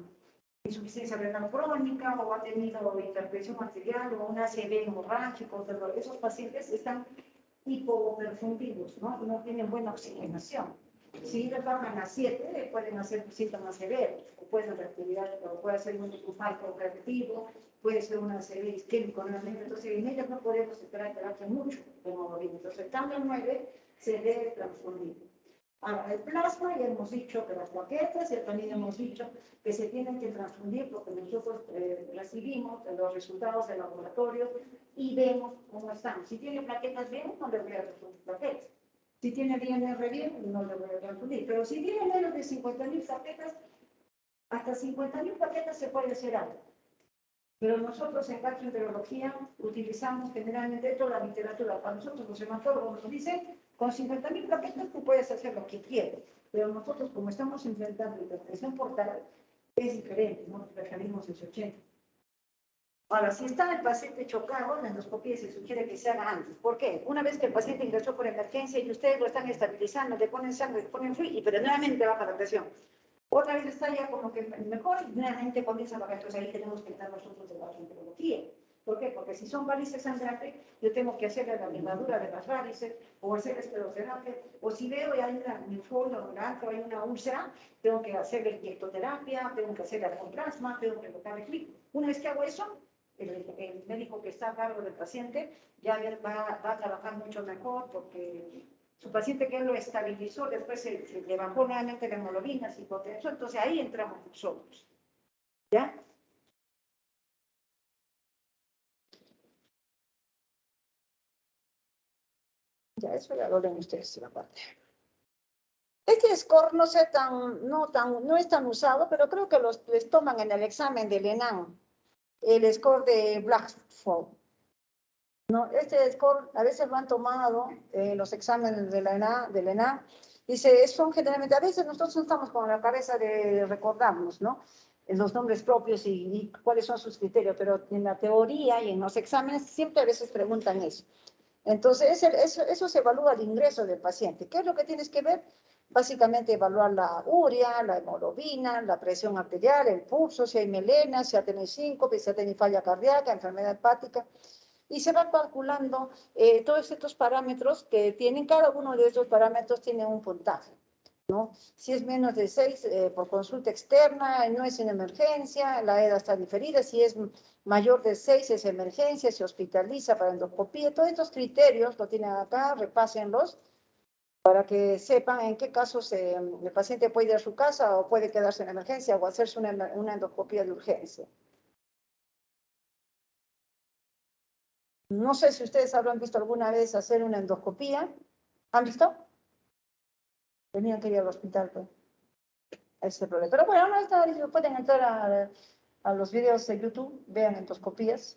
insuficiencia renal crónica o ha tenido hipertensión arterial o un ACV hemorrágico, esos pacientes están hipoperfundidos, ¿no? No tienen buena oxigenación. Si ellos bajan a 7, pueden hacer síntomas severos, o pueden reactividad, o puede ser un infarto reactivo, puede ser una serie isquémico realmente. Entonces, en ellos no podemos esperar terapia mucho de hemoglobina. Entonces, estando en 9, se debe transfundir. Ahora, el plasma, ya hemos dicho que las plaquetas, y también hemos dicho que se tienen que transfundir porque nosotros recibimos los resultados del laboratorio y vemos cómo están. Si tiene plaquetas bien, no le voy a transfundir plaquetas. Si tiene INR bien, no le voy a transfundir. Pero si tiene menos de 50.000 plaquetas, hasta 50.000 plaquetas se puede hacer algo. Pero nosotros en gastroenterología utilizamos generalmente toda la literatura. Para nosotros los hematólogos nos dicen, con 50.000 plaquetas tú puedes hacer lo que quieras. Pero nosotros, como estamos enfrentando hipertensión portal, es diferente, ¿no? Preferimos el 80. Ahora, si está el paciente chocado, la endoscopía se sugiere que se haga antes. ¿Por qué? Una vez que el paciente ingresó por emergencia y ustedes lo están estabilizando, le ponen sangre, le ponen fluido, pero nuevamente baja la presión. Otra vez está ya como que mejor y nuevamente comienza a bajar. Entonces ahí tenemos que entrar nosotros de la gastroenterología. ¿Por qué? Porque si son varices sangrantes, yo tengo que hacerle la ligadura de las varices, o hacer escleroterapia, o si veo y hay una linfoma o hay una úlcera, tengo que hacerle inyectoterapia, tengo que hacerle con plasma, tengo que botar el clic. Una vez que hago eso, el médico que está a cargo del paciente ya va a trabajar mucho mejor porque su paciente que lo estabilizó, después se le bajó nuevamente la hemoglobina, se hipotensó, entonces ahí entramos nosotros. ¿Ya? Ya, eso ya lo leen ustedes en la parte. Este score no, no es tan usado, pero creo que les toman en el examen del ENAM, el score de Blackford. No, este score a veces lo han tomado los exámenes de del ENAM. Dice, son generalmente, a veces nosotros no estamos con la cabeza de recordarnos, ¿no? Los nombres propios y cuáles son sus criterios, pero en la teoría y en los exámenes siempre a veces preguntan eso. Entonces, eso se evalúa al ingreso del paciente. ¿Qué es lo que tienes que ver? Básicamente evaluar la urea, la hemoglobina, la presión arterial, el pulso, si hay melena, si ha tenido síncope, si ha tenido falla cardíaca, enfermedad hepática. Y se va calculando todos estos parámetros que tienen, cada uno de estos parámetros tiene un puntaje, ¿no? Si es menos de 6 por consulta externa, no es en emergencia, la edad está diferida, si es mayor de 6 es emergencia, se hospitaliza para endoscopía, todos estos criterios lo tienen acá, repásenlos para que sepan en qué casos el paciente puede ir a su casa o puede quedarse en emergencia o hacerse una endoscopía de urgencia. No sé si ustedes habrán visto alguna vez hacer una endoscopía. ¿Han visto? Tenían que ir al hospital, pues. Ese problema. Pero bueno, no pueden entrar a los videos de YouTube, vean endoscopías.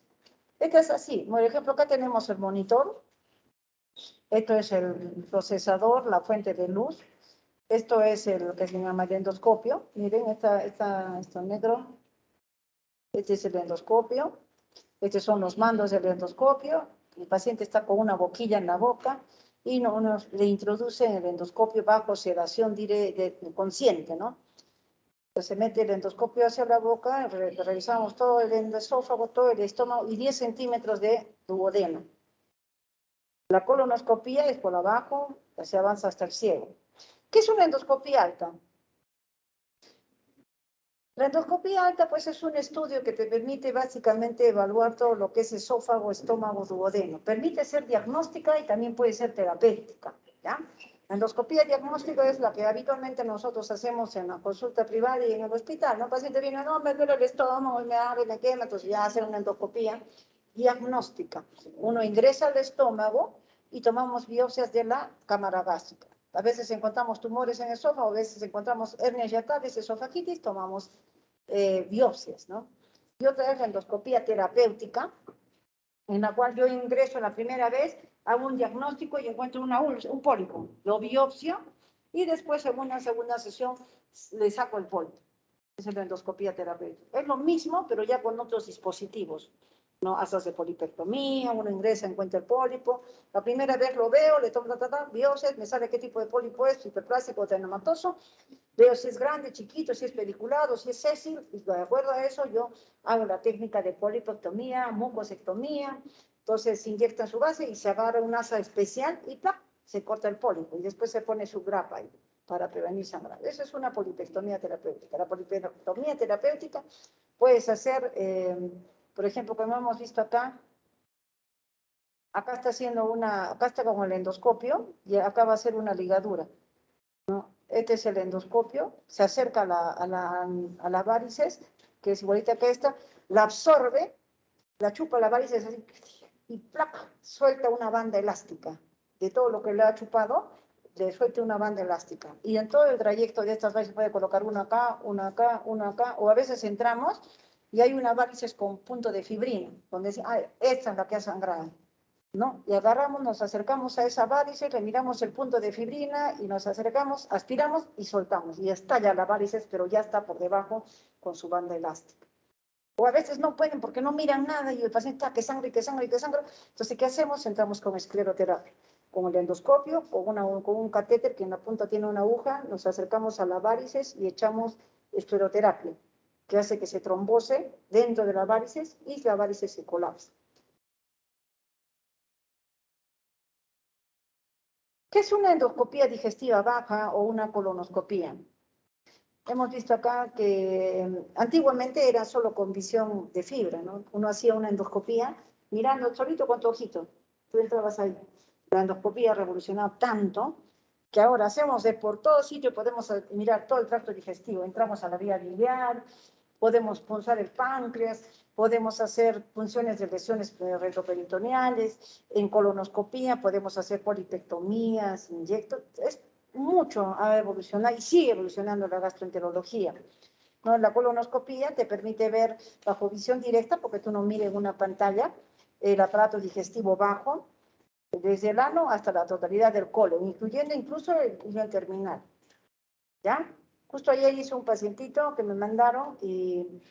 Esta es así. Por ejemplo, acá tenemos el monitor. Esto es el procesador, la fuente de luz. Esto es lo que se llama el endoscopio. Miren, esto negro. Este es el endoscopio. Estos son los mandos del endoscopio. El paciente está con una boquilla en la boca y le introducen el endoscopio bajo sedación consciente, ¿no? Entonces se mete el endoscopio hacia la boca, revisamos todo el endosófago, todo el estómago y 10 centímetros de duodeno. La colonoscopía es por abajo, se avanza hasta el ciego. ¿Qué es una endoscopía alta? La endoscopía alta, pues, es un estudio que te permite básicamente evaluar todo lo que es esófago, estómago, duodeno. Permite ser diagnóstica y también puede ser terapéutica, ¿ya? La endoscopía diagnóstica es la que habitualmente nosotros hacemos en la consulta privada y en el hospital, ¿no? El paciente viene, no, me duele el estómago, me abre, me quema, entonces ya hacen una endoscopía diagnóstica. Uno ingresa al estómago y tomamos biopsias de la cámara gástrica. A veces encontramos tumores en el esófago, a veces encontramos hernias hiatales, esofagitis, tomamos biopsias, ¿no? Y otra es la endoscopía terapéutica, en la cual yo ingreso la primera vez, hago un diagnóstico y encuentro un pólipo. Lo biopsio y después en una segunda sesión le saco el pólipo. Es la endoscopía terapéutica. Es lo mismo, pero ya con otros dispositivos, ¿no? Haces de polipectomía, uno ingresa, encuentra el pólipo. La primera vez lo veo, le tomo biopsia, me sale qué tipo de pólipo es, hiperplástico o adenomatoso. Veo si es grande, chiquito, si es pediculado, si es sésil, y de acuerdo a eso yo hago la técnica de polipectomía, mucosectomía, entonces se inyecta en su base y se agarra un asa especial y ¡plac! Se corta el pólipo y después se pone su grapa ahí para prevenir sangrado. Eso es una polipectomía terapéutica. La polipectomía terapéutica puedes hacer, por ejemplo, como hemos visto acá está acá está con el endoscopio y acá va a ser una ligadura. Este es el endoscopio, se acerca a la varices, que es igualita que esta, la absorbe, la chupa la varices así, y ¡plac! Suelta una banda elástica. De todo lo que le ha chupado, le suelta una banda elástica. Y en todo el trayecto de estas varices puede colocar una acá, una acá, una acá, o a veces entramos y hay una varices con punto de fibrina, donde dice, esta es la que ha sangrado, ¿no? Y agarramos, nos acercamos a esa varice, le miramos el punto de fibrina y nos acercamos, aspiramos y soltamos. Y estalla la varices, pero ya está por debajo con su banda elástica. O a veces no pueden porque no miran nada y el paciente está que sangre, que sangre, que sangre. Entonces, ¿qué hacemos? Entramos con escleroterapia, con el endoscopio, con un catéter que en la punta tiene una aguja, nos acercamos a la varices y echamos escleroterapia, que hace que se trombose dentro de las varices y la varices se colapse. ¿Qué es una endoscopía digestiva baja o una colonoscopía? Hemos visto acá que antiguamente era solo con visión de fibra, ¿no? Uno hacía una endoscopía mirando solito con tu ojito. Tú entrabas ahí La endoscopía ha revolucionado tanto que ahora hacemos de por todo sitio, podemos mirar todo el tracto digestivo, entramos a la vía biliar, podemos punzar el páncreas, podemos hacer punciones de lesiones retroperitoneales, en colonoscopía podemos hacer polipectomías, inyectos, es mucho ha evolucionado y sigue evolucionando la gastroenterología. ¿No? La colonoscopía te permite ver bajo visión directa, porque tú no mires en una pantalla, el aparato digestivo bajo, desde el ano hasta la totalidad del colon, incluyendo incluso el ileón terminal. ¿Ya? Justo ayer hice un pacientito que me mandaron y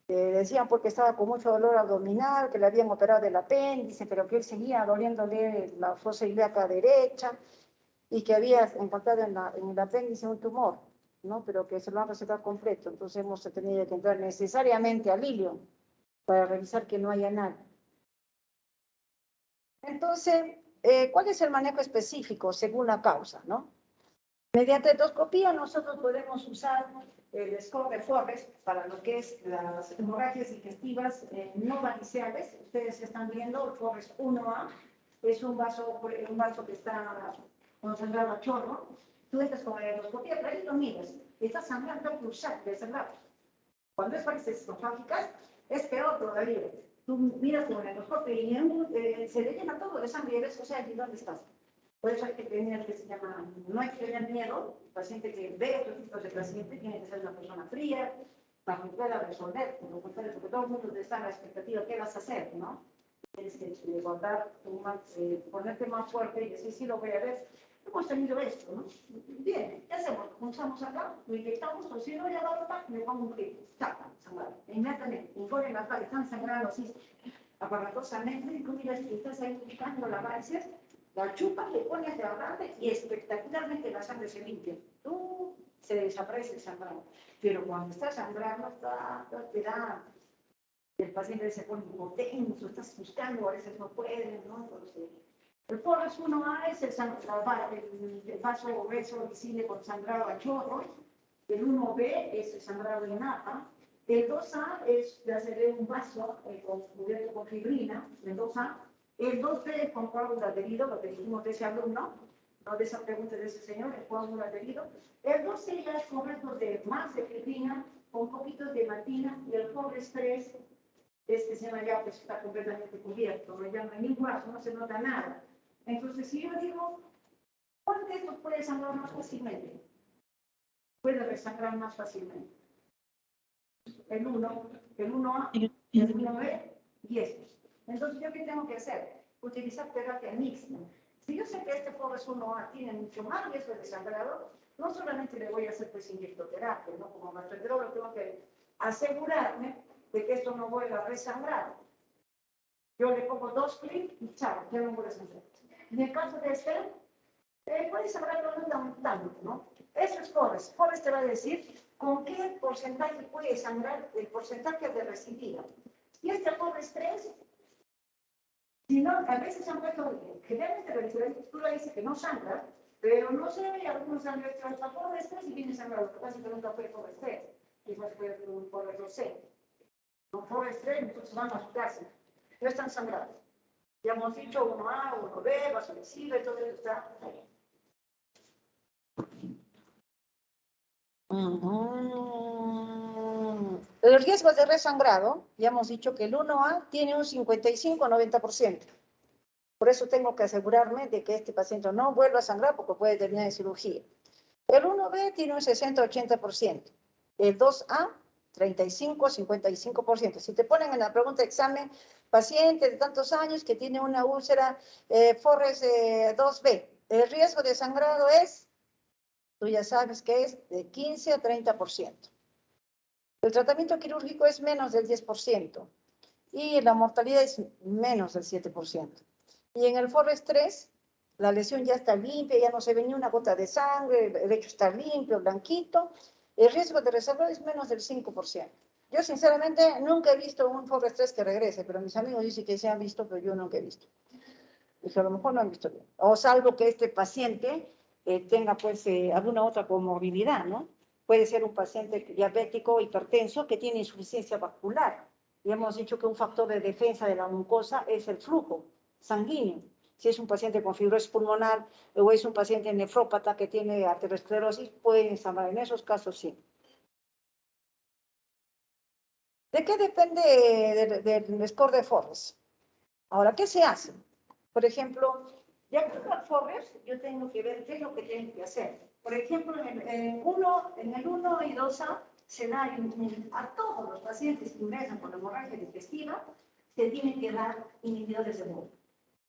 decían porque estaba con mucho dolor abdominal, que le habían operado del apéndice, pero que él seguía doliéndole la fosa ilíaca derecha y que había encontrado en el apéndice un tumor, ¿no? Pero que se lo han recetado completo. Entonces hemos tenido que entrar necesariamente al ileón para revisar que no haya nada. Entonces, ¿cuál es el manejo específico según la causa, no? Mediante endoscopía nosotros podemos usar el score de Forrest para lo que es las hemorragias digestivas no variceales. Ustedes están viendo el Forrest 1A, es un vaso que está concentrado a chorro. Tú entras con la endoscopía, pero ahí lo miras, está sangrando cruzado de sangrado. Cuando es varices esofágicas, es peor todavía. Tú miras con el endoscopio y se le llena todo de sangre y ves, o sea, ¿dónde estás? Por eso hay que tener, que se llama, no hay que tener miedo. El paciente que ve otros tipos de paciente tiene que ser una persona fría para que pueda resolver, porque todo el mundo está en la expectativa, ¿qué vas a hacer? ¿No? Tienes que guardar, ponerte más fuerte y decir, sí, lo voy a ver. Hemos tenido esto, ¿no? Bien, ¿qué hacemos? Punzamos acá, lo inyectamos, o si no, ya va a rotar, le pongo un clip, taca, sangrado. Inmediatamente, informe las varas, están sangrando así, aparatosamente, y tú miras que estás ahí buscando las varices, la chupa, le pones de agarrarte y espectacularmente la sangre se limpia. Tú se desaparece el sangrado. Pero cuando está sangrando, te da, el paciente se pone intenso, estás buscando, a veces no puede, ¿no? Entonces, el Forrest 1A es el vaso obeso visible con sangrado a chorros. El 1B es el sangrado de nata. El 2A es de hacer un vaso cubierto con fibrina, el 2A. El 2B con coágulo adherido, lo que dijimos de ese alumno, no de esa pregunta de ese señor, el coágulo adherido. El 2C ya es correcto de más de fibrina, con poquitos de hematina, y el Forrest 3, se llama ya, pues está completamente cubierto, no llama ningún vaso, no se nota nada. Entonces, si yo digo, ¿cuál de estos puede sangrar más fácilmente? Puede resangrar más fácilmente. El 1A, el 1B y estos. Entonces, ¿yo qué tengo que hacer? Utilizar terapia mixta. Si yo sé que este Forrest 1A tiene mucho más riesgo de sangrado, no solamente le voy a hacer pues inyectoterapia, ¿no? Como gastroenterólogo tengo que asegurarme de que esto no vuelva a resangrar. Yo le pongo 2 clics y chao, ya no vuelve a sangrar. En el caso de este, puede sangrarlo no tanto, ¿no? Eso es Forrest. Forrest te va a decir con qué porcentaje puede sangrar, el porcentaje de recidiva. Y este Forrest 3, si no, a veces han puesto, generalmente la literatura dice que no sangra, pero no sé, algunos han hecho hasta Forrest 3 y viene sangrado. Lo que pasa es que nunca fue Forrest 3, quizás fue un Forrest 2C. Con Forrest 3, entonces van a su casa, no están sangrados. Ya hemos dicho 1A, 1B, vaso visible, todo eso está ahí. Los riesgos de resangrado, ya hemos dicho que el 1A tiene un 55-90%. Por eso tengo que asegurarme de que este paciente no vuelva a sangrar porque puede terminar en cirugía. El 1B tiene un 60-80%. El 2A, 35-55%. Si te ponen en la pregunta de examen, paciente de tantos años que tiene una úlcera Forrest 2B, el riesgo de sangrado es, tú ya sabes que es de 15 a 30%. El tratamiento quirúrgico es menos del 10% y la mortalidad es menos del 7%. Y en el Forrest 3, la lesión ya está limpia, ya no se ve ni una gota de sangre, el hecho está limpio, blanquito. El riesgo de resangrado es menos del 5%. Yo, sinceramente, nunca he visto un Forrest 3 que regrese, pero mis amigos dicen que se han visto, pero yo nunca he visto. Y a lo mejor no han visto bien. O salvo que este paciente tenga, pues, alguna otra comorbilidad, ¿no? Puede ser un paciente diabético, hipertenso, que tiene insuficiencia vascular. Y hemos dicho que un factor de defensa de la mucosa es el flujo sanguíneo. Si es un paciente con fibrosis pulmonar o es un paciente nefrópata que tiene arteriosclerosis, pueden sangrar. En esos casos sí. ¿De qué depende del score de Forrest? Ahora, ¿qué se hace? Por ejemplo, de acuerdo al Forrest, yo tengo que ver qué es lo que tienen que hacer. Por ejemplo, en el 1 y 2A se da a todos los pacientes que ingresan con hemorragia digestiva, se tienen que dar inhibidores de modo.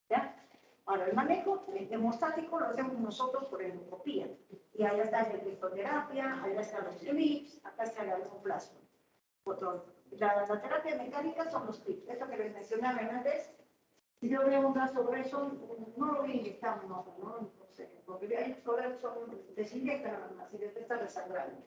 ¿Ya? Ahora, el manejo hemostático lo hacemos nosotros por endoscopía. Y allá está la criptoterapia, allá están los clips, acá está el algoplasma. La terapia mecánica son los clips. Esto que les mencionaba antes, si yo veo un brazo grueso, no lo voy a inyectar, no, entonces, porque hay problemas son desinyectan nada más y después está desangrando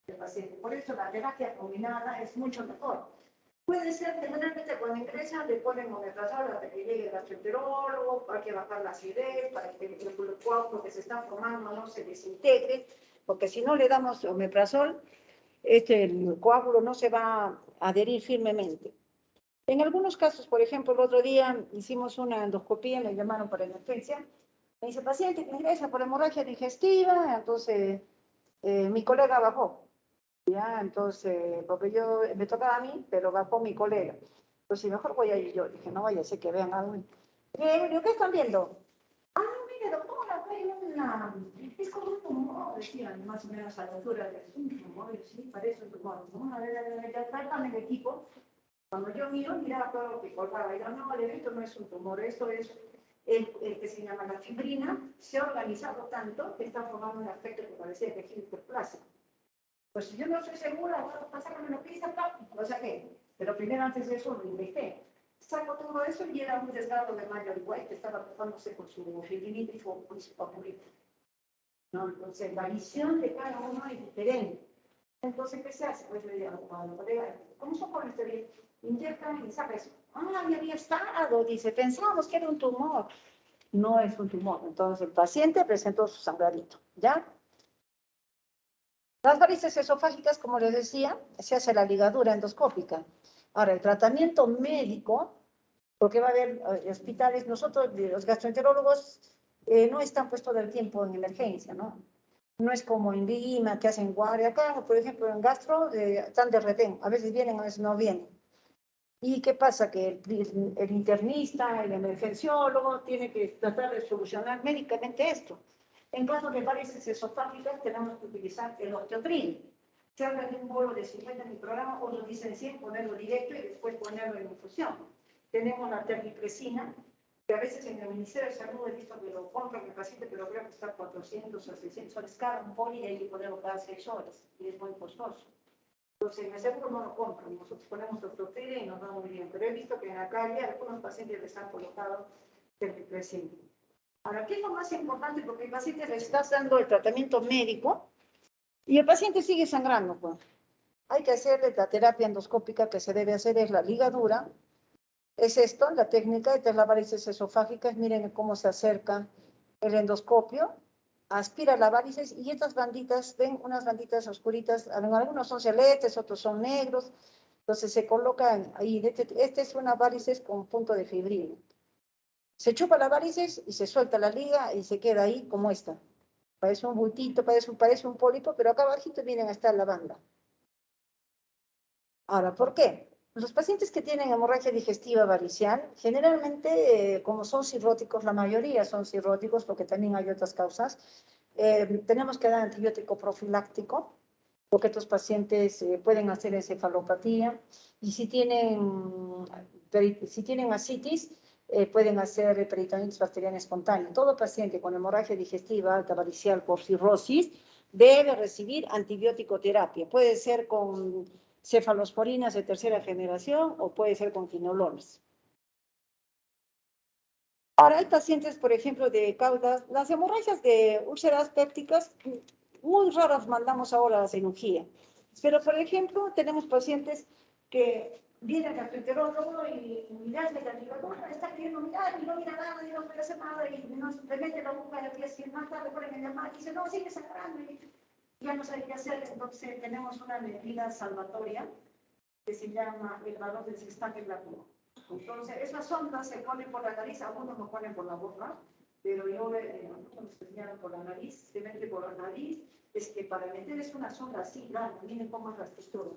el paciente. Por eso la terapia combinada es mucho mejor. Puede ser que generalmente cuando ingresan le ponen omeprazol hasta que llegue el gastroenterólogo, hay que bajar la acidez para que el coágulo que se está formando no se desintegre, porque si no le damos omeprazol, el coágulo no se va a adherir firmemente. En algunos casos, por ejemplo, el otro día hicimos una endoscopía, me llamaron para emergencia, me dice, paciente que ingresa por hemorragia digestiva, entonces mi colega bajó, ya, entonces, porque yo, me tocaba a mí, pero bajó mi colega, entonces mejor voy a ir yo, dije, no vaya a ser que vean algo. ¿Qué están viendo? Ah, mire, doctora, acá hay es como un tumor, decían, más o menos a la altura de un tumor, sí, parece un tumor, ¿no? A ver, ya tratan el equipo. Cuando yo miraba todo lo que colgaba, y yo, no, esto no es un tumor, esto es el que se llama la fibrina, se ha organizado tanto que está formando un aspecto que parecía tejido hiperplásico. Pues si yo no estoy segura, bueno, pasarme lo que hice acá, lo saqué. Pero primero antes de eso lo investigué. Saco todo eso y era un desgarro de Mayor White que estaba ocupándose con su fibrinita y su papulita. ¿No? Entonces, la visión de cada uno es diferente. Entonces, ¿qué se hace? Pues le digo, ¿cómo son con este bien? Inyectan y saca eso. Ah, ya había estado, dice, pensábamos que era un tumor. No es un tumor. Entonces, el paciente presentó su sangradito, ¿ya? Las varices esofágicas, como les decía, se hace la ligadura endoscópica. Ahora, el tratamiento médico, porque va a haber hospitales, nosotros, los gastroenterólogos, no están pues todo el tiempo en emergencia, ¿no? No es como en Lima, que hacen guardia. Acá, por ejemplo, en gastro, están de retén. A veces vienen, a veces no vienen. ¿Y qué pasa? Que el internista, el emergenciólogo, tiene que tratar de solucionar médicamente esto. En caso de varices esofágicas, tenemos que utilizar el osteotrin. Se habla de un bolo de 50 microgramos, o nos dicen 100, ponerlo directo y después ponerlo en infusión. Tenemos la terlipresina, que a veces en el Ministerio de Salud he visto que lo compran el paciente, pero creo que está 400 a 600 soles cada un poli y hay que ponerlo cada 6 horas, y es muy costoso. Entonces, en el seguro no lo compran, nosotros ponemos osteotrin y nos va muy bien, pero he visto que en la calle algunos pacientes les han colocado terlipresina. Ahora, ¿qué es lo más importante? Porque el paciente le está dando el tratamiento médico y el paciente sigue sangrando, pues. Hay que hacerle la terapia endoscópica que se debe hacer, es la ligadura. Es esto, la técnica de las varices esofágicas. Miren cómo se acerca el endoscopio, aspira la varices y estas banditas, ven unas banditas oscuritas, algunos son celestes, otros son negros, entonces se colocan ahí. Este es una varices con punto de fibrina. Se chupa la varices y se suelta la liga y se queda ahí como esta. Parece un bultito, parece un pólipo, pero acá abajito miren, está la banda. Ahora, ¿por qué? Los pacientes que tienen hemorragia digestiva varicial, generalmente, como son cirróticos, la mayoría son cirróticos, porque también hay otras causas, tenemos que dar antibiótico profiláctico, porque estos pacientes pueden hacer encefalopatía, y si tienen ascitis, pueden hacer peritonitis bacteriana espontánea. Todo paciente con hemorragia digestiva alta varicial por cirrosis debe recibir antibiótico terapia. Puede ser con cefalosporinas de tercera generación o puede ser con quinolonas. Ahora hay pacientes, por ejemplo, de causas, las hemorragias de úlceras pépticas, muy raras mandamos ahora a la cirugía. Pero, por ejemplo, tenemos pacientes que vienen al gastroenterólogo y mirarle la ligadura, está queriendo mirar y no mira nada y no puede hacer nada y no se mete la boca y al día siguiente más tarde ponen a llamar y dice, no, sigue sangrando y ya no sabe qué hacer. Entonces tenemos una medida salvatoria que se llama el valor del sextante glauco. Entonces, esas sondas se ponen por la nariz, algunos lo ponen por la boca, pero yo nos enseñaron por la nariz, se mete por la nariz, es que para meter es una sonda así, grande, miren cómo es la textura.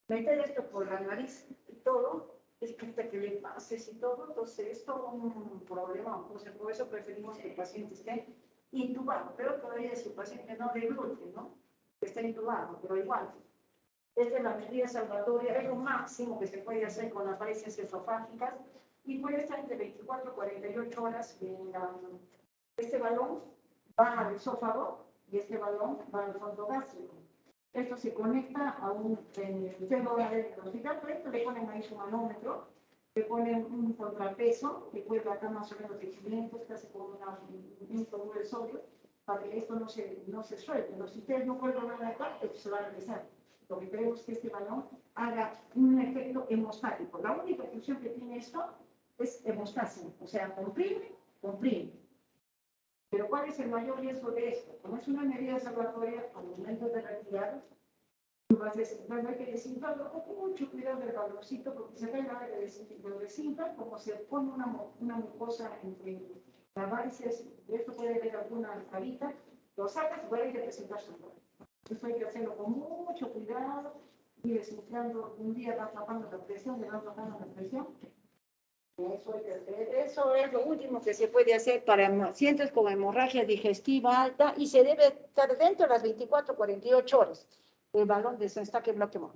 Meter esto por la nariz y todo, es que hasta que le pases y todo, entonces es todo un problema. Entonces, por eso preferimos que el paciente esté intubado, pero todavía si el paciente no de gluten, ¿no? Que está intubado, pero igual. Esta es la medida salvatoria, es lo máximo que se puede hacer con las varices esofágicas y puede estar entre 24 y 48 horas en este balón va al esófago y este balón va al fondo gástrico. Esto se conecta a un centro de hospital, le ponen ahí su manómetro, le ponen un contrapeso que cuesta acá más o menos de 500, casi como un cloruro de sodio, para que esto no se suelte. Pero si ustedes no vuelven a acá, pues se va a regresar. Lo que queremos es que este balón haga un efecto hemostático. La única función que tiene esto es hemostasia, o sea, comprime, comprime. Pero ¿cuál es el mayor riesgo de esto? Como es una medida salvatoria, al momento de retirar, hay que desinflarlo con mucho cuidado del baloncito, porque se ve la de lo desinfla, como se pone una mucosa entre las varices, de esto puede haber alguna carita, lo sacas y puede presentar su cuerpo. Esto hay que hacerlo con mucho cuidado, y desinflando, un día va tapando la presión, le va bajando la presión. Eso es lo último que se puede hacer para pacientes con hemorragia digestiva alta y se debe estar dentro de las 24 48 horas el balón de Senstaque bloqueo.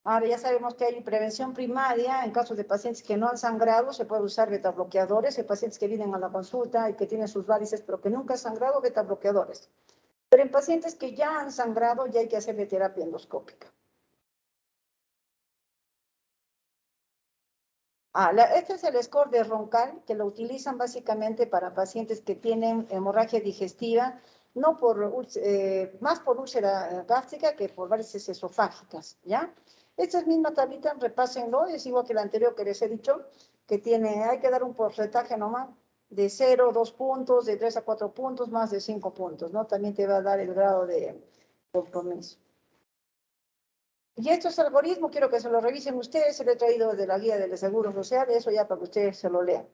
Ahora ya sabemos que hay prevención primaria en casos de pacientes que no han sangrado, se puede usar betabloqueadores, hay pacientes que vienen a la consulta y que tienen sus varices pero que nunca han sangrado, betabloqueadores. Pero en pacientes que ya han sangrado ya hay que hacerle terapia endoscópica. Este es el score de Roncal, que lo utilizan básicamente para pacientes que tienen hemorragia digestiva, no más por úlcera gástrica que por varices esofágicas, ¿ya? Esta misma tablita, repásenlo, es igual que la anterior que les he dicho, que hay que dar un porcentaje nomás de 0, 2 puntos, de 3 a 4 puntos, más de 5 puntos, ¿no? También te va a dar el grado de compromiso. Y estos algoritmos quiero que se lo revisen ustedes, se lo he traído de la guía del Seguro Social, eso ya para que ustedes se lo lean.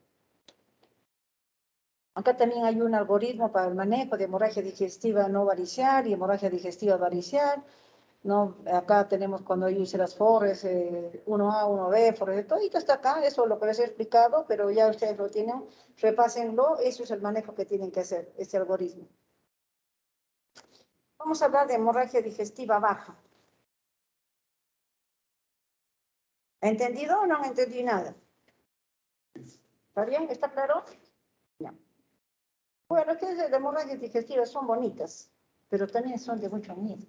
Acá también hay un algoritmo para el manejo de hemorragia digestiva no varicial y hemorragia digestiva varicial, ¿no? Acá tenemos cuando hay úlceras Forres, 1A, 1B, Forres, todo está acá, eso es lo que les he explicado, pero ya ustedes lo tienen, repásenlo, eso es el manejo que tienen que hacer, este algoritmo. Vamos a hablar de hemorragia digestiva baja. ¿Entendido o no han entendido nada? ¿Está bien? ¿Está claro? Ya. Bueno, es que las hemorragias digestivas son bonitas, pero también son de mucho miedo.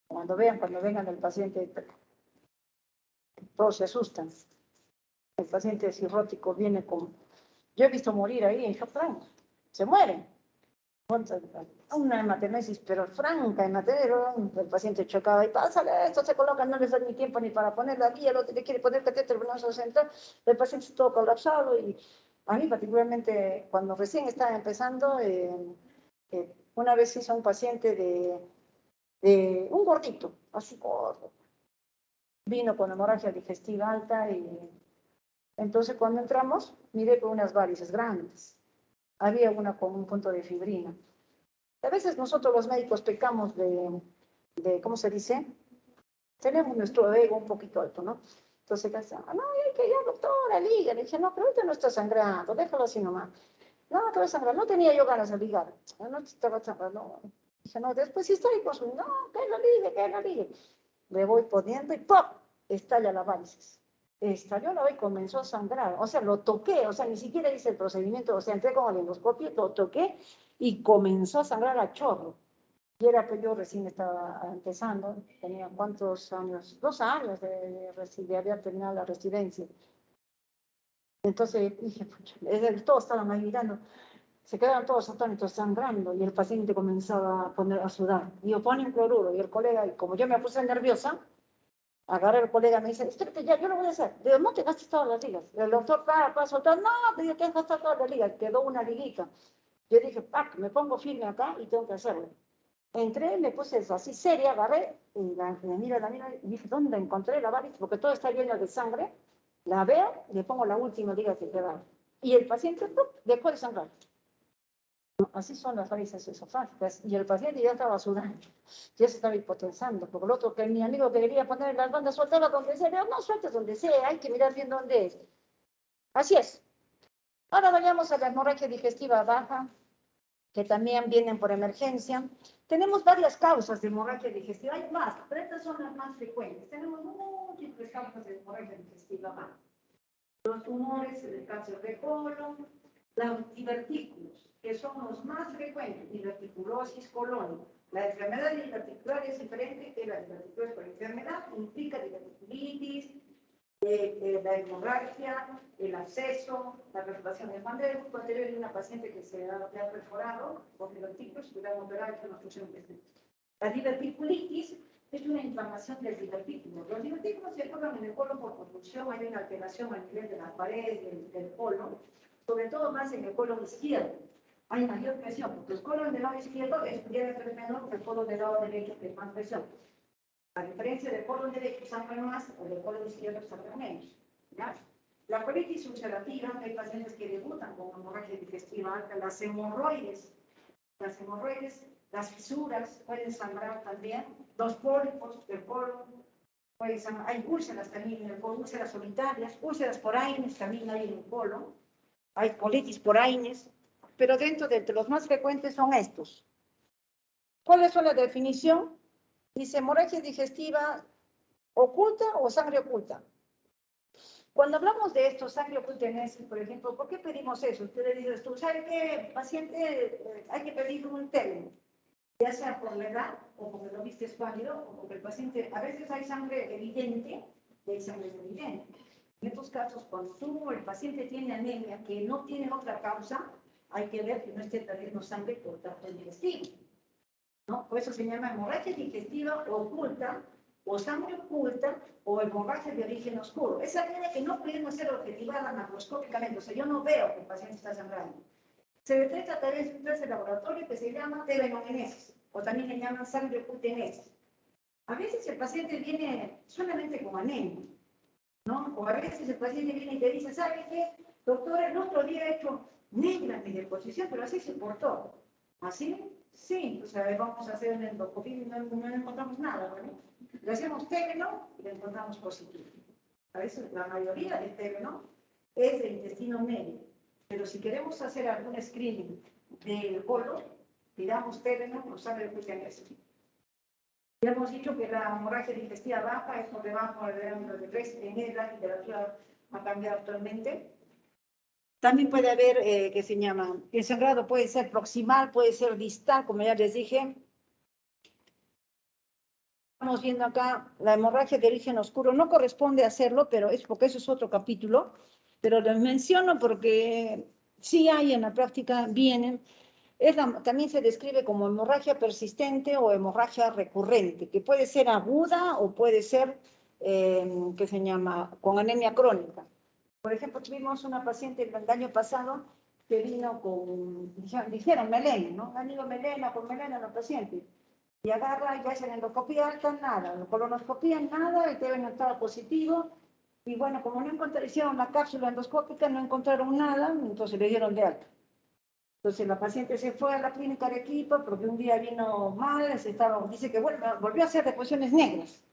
Cuando vengan el paciente, todos se asustan. El paciente cirrótico viene con... Yo he visto morir ahí en shock franco. Se mueren. Una hematemesis, pero franca, el paciente chocaba y pásale, esto se coloca, no les da ni tiempo ni para poner la guía, el otro le quiere poner catéter venoso central, el paciente está todo colapsado y a mí particularmente cuando recién estaba empezando, una vez hice a un paciente de un gordito, así gordo, vino con hemorragia digestiva alta y entonces cuando entramos miré con unas varices grandes, había una con un punto de fibrina. A veces nosotros los médicos pecamos ¿cómo se dice? Tenemos nuestro ego un poquito alto, ¿no? Entonces, no, hay que ir al doctor, liga. Le dije, no, pero ahorita no está sangrando, déjalo así nomás. No, que va a sangrar. No tenía yo ganas de ligar. No estaba sangrando. Dije, no, después sí estoy, pues, no, que lo ligue. Le voy poniendo y ¡pop! Estalla la varices. Estalló la y comenzó a sangrar. O sea, lo toqué, o sea, ni siquiera hice el procedimiento, o sea, entré con el endoscopio, lo toqué y comenzó a sangrar a chorro. Y era que yo recién estaba empezando, tenía ¿cuántos años? 2 años de haber terminado la residencia. Entonces dije, pucha, todos estaban ahí mirando, se quedaron todos atónitos sangrando y el paciente comenzaba a sudar. Y yo ponía un cloruro y el colega, y como yo me puse nerviosa, agarré al colega y me dice, espérate, ya, yo lo voy a hacer. Digo, no te gastes todas las ligas. El doctor para soltar, no, te digo, te gastas todas las ligas. Quedó una liguita. Yo dije, me pongo firme acá y tengo que hacerlo. Entré, me puse así seria, agarré, y la miro, y dije, ¿dónde encontré la varice? Porque todo está lleno de sangre. La veo, le pongo la última, diga que te va. Y el paciente, ¡pum!, dejó de sangrar. Así son las varices esofágicas. Y el paciente ya estaba sudando, ya se estaba hipotensando. Porque el otro, que mi amigo que quería poner las bandas, suéltalo donde sea. Pero no sueltes donde sea, hay que mirar bien dónde es. Así es. Ahora vayamos a la hemorragia digestiva baja, que también vienen por emergencia. Tenemos varias causas de hemorragia digestiva, hay más, pero estas son las más frecuentes. Tenemos múltiples causas de hemorragia digestiva baja. Los tumores, el cáncer de colon, los divertículos, que son los más frecuentes, diverticulosis colon. La enfermedad diverticular es diferente que la diverticulosis por enfermedad, implica diverticulitis, la hemorragia, el absceso, la perforación del mandíbula. Cuando hay una paciente que se ha perforado con divertículos, cuidado operar con la función intestinal. La diverticulitis es una inflamación del divertículo. Los divertículos se forman en el colon por convulsión, hay una alteración a nivel de la pared del colon, sobre todo más en el colon izquierdo. Hay mayor presión, porque el colon del lado izquierdo es menor que el colon del lado derecho, que es más presión. A diferencia del colon derecho sangra más, o del colon izquierdo sangra menos. ¿Ya? La colitis ulcerativa, hay pacientes que debutan con hemorragia digestiva alta, las hemorroides, las fisuras pueden sangrar también, los pólipos del colon, pueden sangrar. Hay úlceras también en el colon, úlceras solitarias, úlceras por AINES también hay en el colon, hay colitis por AINES, pero dentro de los más frecuentes son estos. ¿Cuál son la definición? Dice hemorragia digestiva oculta o sangre oculta. Cuando hablamos de esto, sangre oculta en ese, por ejemplo, ¿por qué pedimos eso? Usted le dice, ¿tú sabes qué, paciente, hay que pedir un término? Ya sea por la edad, o porque lo viste pálido, o porque el paciente, a veces hay sangre evidente, y hay sangre evidente. En estos casos, cuando el paciente tiene anemia, que no tiene otra causa, hay que ver que no esté perdiendo sangre por tracto digestivo, ¿no? Por eso se llama hemorragia digestiva oculta, o sangre oculta, o hemorragia de origen oscuro. Esa área que no podemos ser objetivada macroscópicamente, o sea, yo no veo que el paciente está sangrando. Se detecta a través de un test de laboratorio que se llama telenogenesis, o también le llaman sangre ocultenesis. A veces el paciente viene solamente con anemia, ¿no? O a veces el paciente viene y te dice, ¿sabe qué? Doctor, el otro día he hecho negra mi deposición, pero así se portó. ¿Así? Sí, o sea, vamos a hacer un endoscopio y no encontramos nada, ¿no? Le hacemos teleno y le encontramos positivo. A veces la mayoría del teleno es del intestino medio. Pero si queremos hacer algún screening del colon, pidamos teleno o sangre ocultenesis. Ya hemos dicho que la hemorragia digestiva baja es por debajo del diámetro de 3, en la literatura ha cambiado actualmente. También puede haber, que se llama, el sangrado puede ser proximal, puede ser distal, como ya les dije. Estamos viendo acá la hemorragia de origen oscuro. No corresponde hacerlo, pero es porque eso es otro capítulo. Pero lo menciono porque sí hay en la práctica, vienen. También se describe como hemorragia persistente o hemorragia recurrente, que puede ser aguda o puede ser, que se llama, con anemia crónica. Por ejemplo, tuvimos una paciente el año pasado que vino con, dijeron melena, ¿no? Han ido melena con melena la paciente. Y agarra y hace la endoscopía alta, nada. La colonoscopía, nada, el TB no estaba positivo. Y bueno, como no encontraron, hicieron la cápsula endoscópica, no encontraron nada, entonces le dieron de alta. Entonces la paciente se fue a la clínica de Arequipa porque un día vino mal, dice que volvió a hacer deposiciones negras.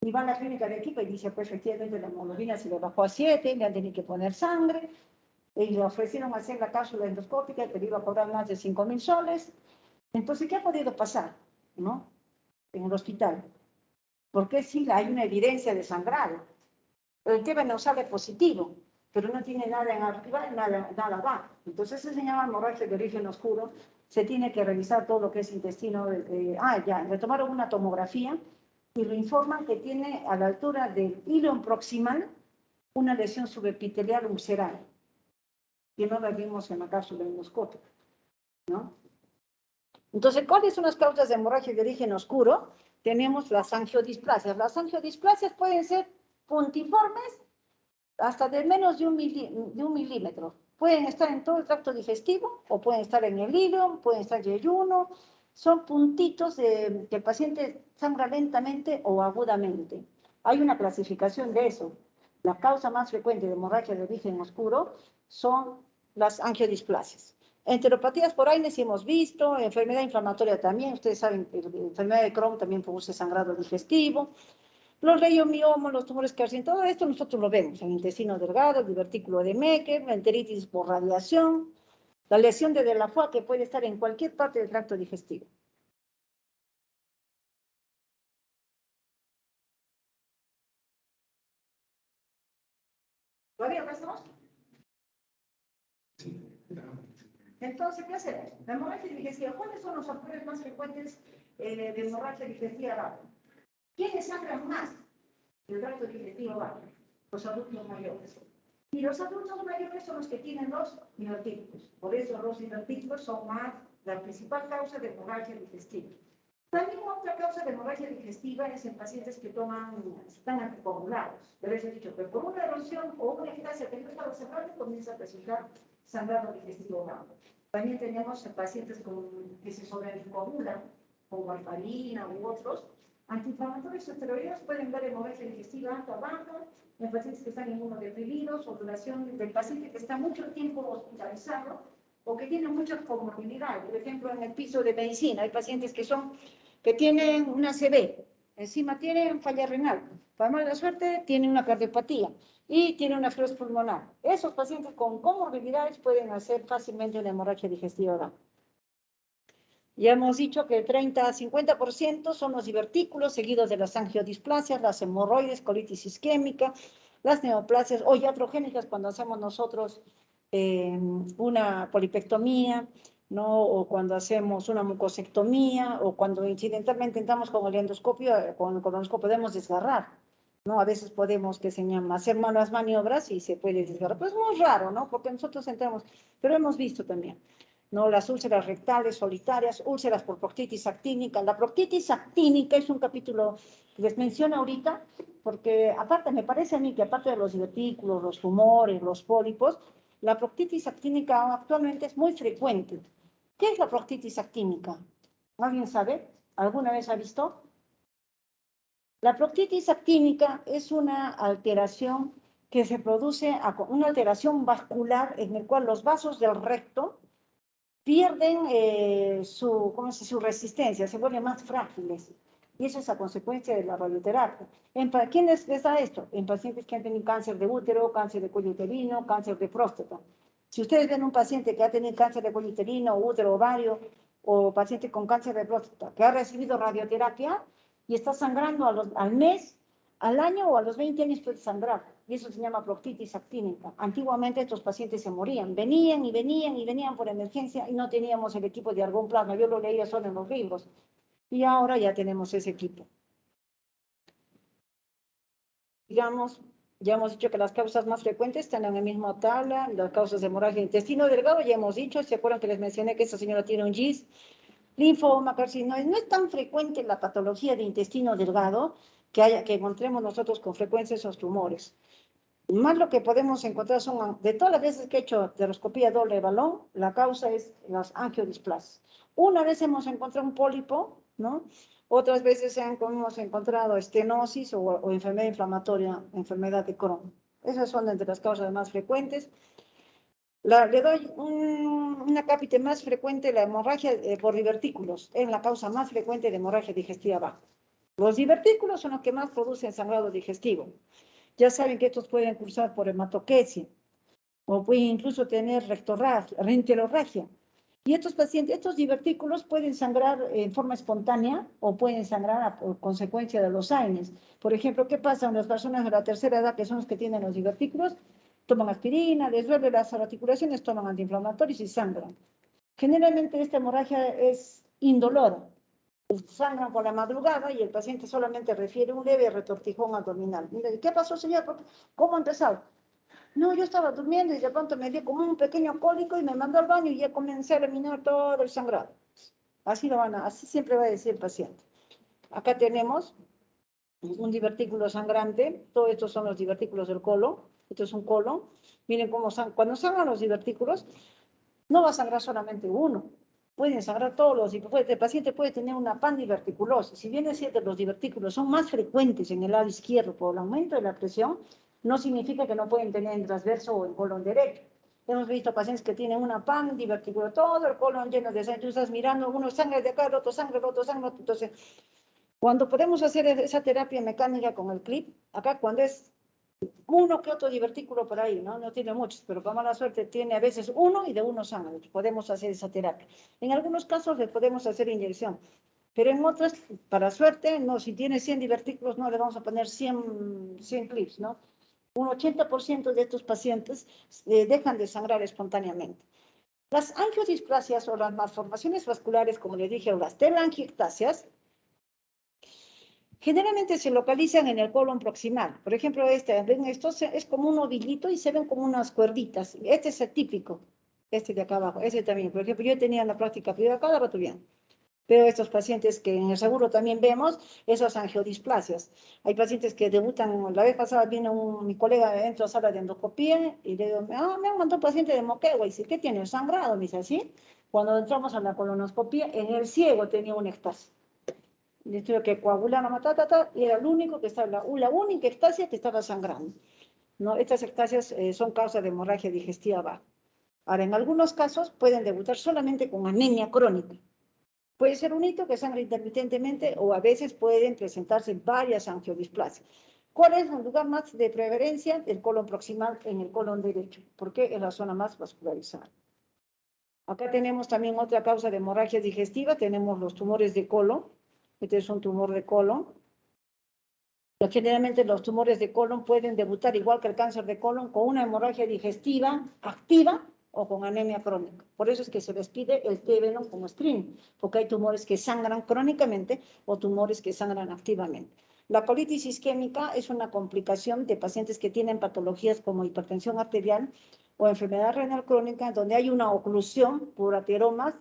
Y va a la clínica de Arequipa y dice, pues efectivamente la hemoglobina se le bajó a 7, le han tenido que poner sangre, y le ofrecieron hacer la cápsula endoscópica que le iba a cobrar más de 5.000 soles. Entonces, ¿qué ha podido pasar, no? En el hospital. Porque sí hay una evidencia de sangrado. El TB no sale positivo, pero no tiene nada en arriba y nada abajo. Entonces se llama hemorragia de origen oscuro. Se tiene que revisar todo lo que es intestino. Le tomaron una tomografía y le informan que tiene a la altura del ilion proximal una lesión subepitelial ulceral, que no la vimos en la cápsula endoscópica, ¿no? Entonces, ¿cuáles son las causas de hemorragia de origen oscuro? Tenemos las angiodisplasias. Las angiodisplasias pueden ser puntiformes hasta de menos de un milímetro. Pueden estar en todo el tracto digestivo o pueden estar en el ilion, pueden estar yeyuno, son puntitos de que el paciente sangra lentamente o agudamente. Hay una clasificación de eso. La causa más frecuente de hemorragia de origen oscuro son las angiodisplasias. Enteropatías por Aines hemos visto, enfermedad inflamatoria también, ustedes saben que la enfermedad de Crohn también produce sangrado digestivo. Los leiomiomas, los tumores carcinosos, todo esto nosotros lo vemos en el intestino delgado, el divertículo de Meckel, la enteritis por radiación, la lesión de Delafoy que puede estar en cualquier parte del tracto digestivo. ¿Todavía pasamos? Entonces, ¿qué hacemos? La hemorragia digestiva. ¿Cuáles son los factores más frecuentes de hemorragia digestiva baja? ¿Quiénes sangran más del tracto digestivo bajo? Los adultos mayores. Y los adultos mayores son los que tienen los divertículos. Por eso los divertículos son más la principal causa de hemorragia digestiva. También otra causa de hemorragia digestiva es en pacientes que están anticoagulados. Pero les he dicho que por una erosión o una eficacia que no estaba cerrada comienza a presentar sangrado digestivo bajo. También tenemos pacientes que se sobreanticoagulan, con warfarina u otros. Antiinflamatorios esteroideos pueden dar hemorragia digestiva alta, baja, en pacientes que están inmunodeprimidos o duración del paciente que está mucho tiempo hospitalizado o que tiene muchas comorbilidades. Por ejemplo, en el piso de medicina hay pacientes que tienen una ACV, encima tienen falla renal, para mala suerte tienen una cardiopatía y tienen una fibrosis pulmonar. Esos pacientes con comorbilidades pueden hacer fácilmente una hemorragia digestiva baja. Ya hemos dicho que el 30 a 50% son los divertículos, seguidos de las angiodisplasias, las hemorroides, colitis isquémica, las neoplasias o iatrogénicas cuando hacemos nosotros una polipectomía, ¿no? O cuando hacemos una mucosectomía, o cuando incidentalmente entramos con el endoscopio, con el colonoscopio podemos desgarrar, ¿no? A veces podemos, que se llama, hacer malas maniobras y se puede desgarrar. Pues es muy raro, ¿no? Porque nosotros entramos, pero hemos visto también, ¿no? Las úlceras rectales solitarias, úlceras por proctitis actínica. La proctitis actínica es un capítulo que les menciono ahorita, porque aparte, me parece a mí que aparte de los divertículos, los tumores, los pólipos, la proctitis actínica actualmente es muy frecuente. ¿Qué es la proctitis actínica? ¿Alguien sabe? ¿Alguna vez ha visto? La proctitis actínica es una alteración que se produce, una alteración vascular en el cual los vasos del recto pierden su resistencia, se vuelven más frágiles. Y eso es a consecuencia de la radioterapia. ¿Quiénes les da esto? En pacientes que han tenido cáncer de útero, cáncer de cuello uterino, cáncer de próstata. Si ustedes ven un paciente que ha tenido cáncer de cuello uterino, útero, ovario, o paciente con cáncer de próstata, que ha recibido radioterapia y está sangrando al mes, al año o a los 20 años puede sangrar. Y eso se llama proctitis actínica. Antiguamente estos pacientes se morían. Venían y venían y venían por emergencia y no teníamos el equipo de argón plasma. Yo lo leía solo en los libros. Y ahora ya tenemos ese equipo. Digamos, ya hemos dicho que las causas más frecuentes están en la misma tabla. Las causas de hemorragia de intestino delgado, ya hemos dicho. ¿Se acuerdan que les mencioné que esta señora tiene un GIS? Linfoma, carcinoide. No es tan frecuente la patología de intestino delgado que encontremos nosotros con frecuencia esos tumores. Más lo que podemos encontrar son, de todas las veces que he hecho enteroscopía doble de balón, la causa es las angiodisplasias. Una vez hemos encontrado un pólipo, ¿no? Otras veces hemos encontrado estenosis o enfermedad inflamatoria, enfermedad de Crohn. Esas son entre las causas más frecuentes. Le doy una cápita más frecuente, la hemorragia por divertículos. Es la causa más frecuente de hemorragia digestiva baja. Los divertículos son los que más producen sangrado digestivo. Ya saben que estos pueden cursar por hematoquesia o pueden incluso tener renterorragia. Y estos pacientes, estos divertículos pueden sangrar en forma espontánea o pueden sangrar por consecuencia de los AINES. Por ejemplo, ¿qué pasa en las personas de la tercera edad que son los que tienen los divertículos? Toman aspirina, les duele las articulaciones, toman antiinflamatorios y sangran. Generalmente esta hemorragia es indolora. Sangran por la madrugada y el paciente solamente refiere un leve retortijón abdominal. Mira, ¿qué pasó, señor? ¿Cómo ha empezado? No, yo estaba durmiendo y de pronto me dio como un pequeño cólico y me mandó al baño y ya comencé a eliminar todo el sangrado. Así siempre va a decir el paciente. Acá tenemos un divertículo sangrante. Todos estos son los divertículos del colon. Esto es un colon. Miren cómo cuando sangran los divertículos, no va a sangrar solamente uno. pueden sangrar todos los, el paciente puede tener una pandiverticulosis. Si bien es cierto, los divertículos son más frecuentes en el lado izquierdo por el aumento de la presión, no significa que no pueden tener en transverso o en colon derecho. Hemos visto pacientes que tienen una pandiverticulosis, todo el colon lleno de sangre, tú estás mirando, uno sangre de acá, el otro sangre, el otro sangre, entonces, cuando podemos hacer esa terapia mecánica con el clip, acá cuando es uno que otro divertículo por ahí, ¿no? No tiene muchos, pero para mala suerte tiene a veces uno y de uno sangre. Podemos hacer esa terapia. En algunos casos le podemos hacer inyección, pero en otras, para suerte, no, si tiene 100 divertículos, no le vamos a poner 100 clips, ¿no? Un 80% de estos pacientes dejan de sangrar espontáneamente. Las angiodisplasias o las malformaciones vasculares, como les dije, o las telangiectasias, generalmente se localizan en el colon proximal. Por ejemplo, ven, esto es como un ovillito y se ven como unas cuerditas. Este es el típico, este de acá abajo, este también. Por ejemplo, yo tenía en la práctica privada cada rato bien. Pero estos pacientes que en el seguro también vemos, esas angiodisplasias. Hay pacientes que debutan, la vez pasada vino mi colega, entró a sala de endoscopía y le digo, me han mandado un paciente de Moquegua. Y dice, ¿qué tiene? ¿Sangrado? Me dice, así. Cuando entramos a la colonoscopía, en el ciego tenía una ectasia. Le tuve que coagular, y era el único que estaba, la única ectasia que estaba sangrando. ¿No? Estas ectasias son causa de hemorragia digestiva baja. Ahora, en algunos casos pueden debutar solamente con anemia crónica. Puede ser un hito que sangra intermitentemente o a veces pueden presentarse varias angiodisplasias. ¿Cuál es el lugar más de preferencia? El colon proximal en el colon derecho, porque es la zona más vascularizada. Acá tenemos también otra causa de hemorragia digestiva, tenemos los tumores de colon. Este es un tumor de colon. Generalmente los tumores de colon pueden debutar igual que el cáncer de colon con una hemorragia digestiva activa o con anemia crónica. Por eso es que se les pide el T-Venom como screening, porque hay tumores que sangran crónicamente o tumores que sangran activamente. La colitis isquémica es una complicación de pacientes que tienen patologías como hipertensión arterial o enfermedad renal crónica, donde hay una oclusión por ateromas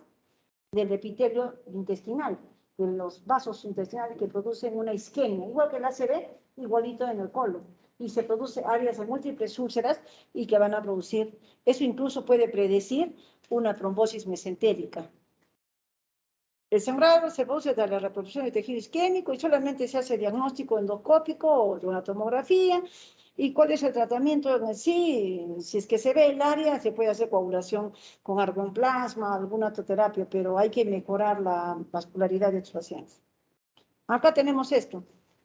del epitelio intestinal, de los vasos intestinales que producen una isquemia, igual que el ACV, igualito en el colon. Y se produce áreas de múltiples úlceras y que van a producir, eso incluso puede predecir una trombosis mesentérica. El sangrado se produce de la reproducción de tejido isquémico y solamente se hace diagnóstico endoscópico o de una tomografía. ¿Y cuál es el tratamiento en sí? Si es que se ve el área, se puede hacer coagulación con argonplasma, alguna terapia, pero hay que mejorar la vascularidad de estos pacientes. Acá tenemos esto,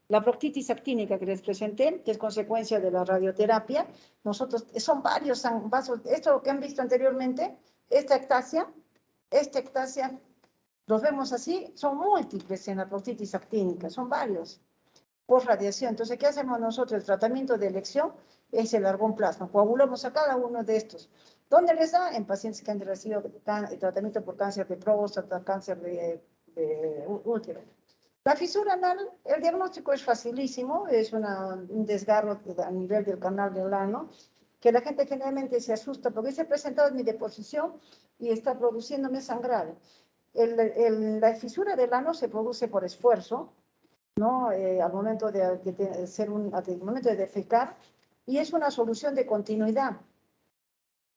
la proctitis actínica que les presenté, que es consecuencia de la radioterapia. Nosotros, son varios vasos, esto que han visto anteriormente, esta ectasia, los vemos así, son múltiples en la proctitis actínica, son varios por radiación. Entonces, ¿qué hacemos nosotros? El tratamiento de elección es el argonplasma. Coagulamos a cada uno de estos. ¿Dónde les da? En pacientes que han recibido tratamiento por cáncer de próstata, cáncer de útero. La fisura anal, el diagnóstico es facilísimo, es un desgarro a nivel del canal del ano, que la gente generalmente se asusta porque se ha presentado en mi deposición y está produciéndome sangrado. La fisura del ano se produce por esfuerzo, ¿no? Al momento al momento de defecar, y es una solución de continuidad,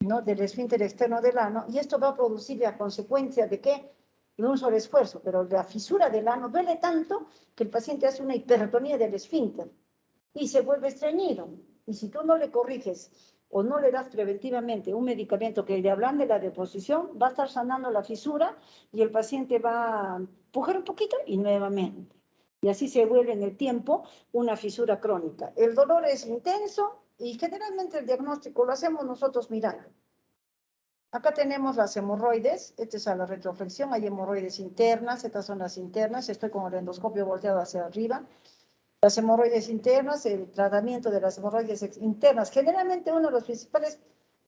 ¿no? Del esfínter externo del ano, y esto va a producir la consecuencia de que de un solo esfuerzo, pero la fisura del ano duele tanto que el paciente hace una hipertonía del esfínter y se vuelve estreñido. Y si tú no le corriges o no le das preventivamente un medicamento que le ablande la deposición, va a estar sanando la fisura y el paciente va a empujar un poquito y nuevamente. Y así se vuelve en el tiempo una fisura crónica. El dolor es intenso y generalmente el diagnóstico lo hacemos nosotros mirando. Acá tenemos las hemorroides, esta es a la retroflexión, hay hemorroides internas, estas son las internas, estoy con el endoscopio volteado hacia arriba. Las hemorroides internas, el tratamiento de las hemorroides internas. Generalmente uno de los principales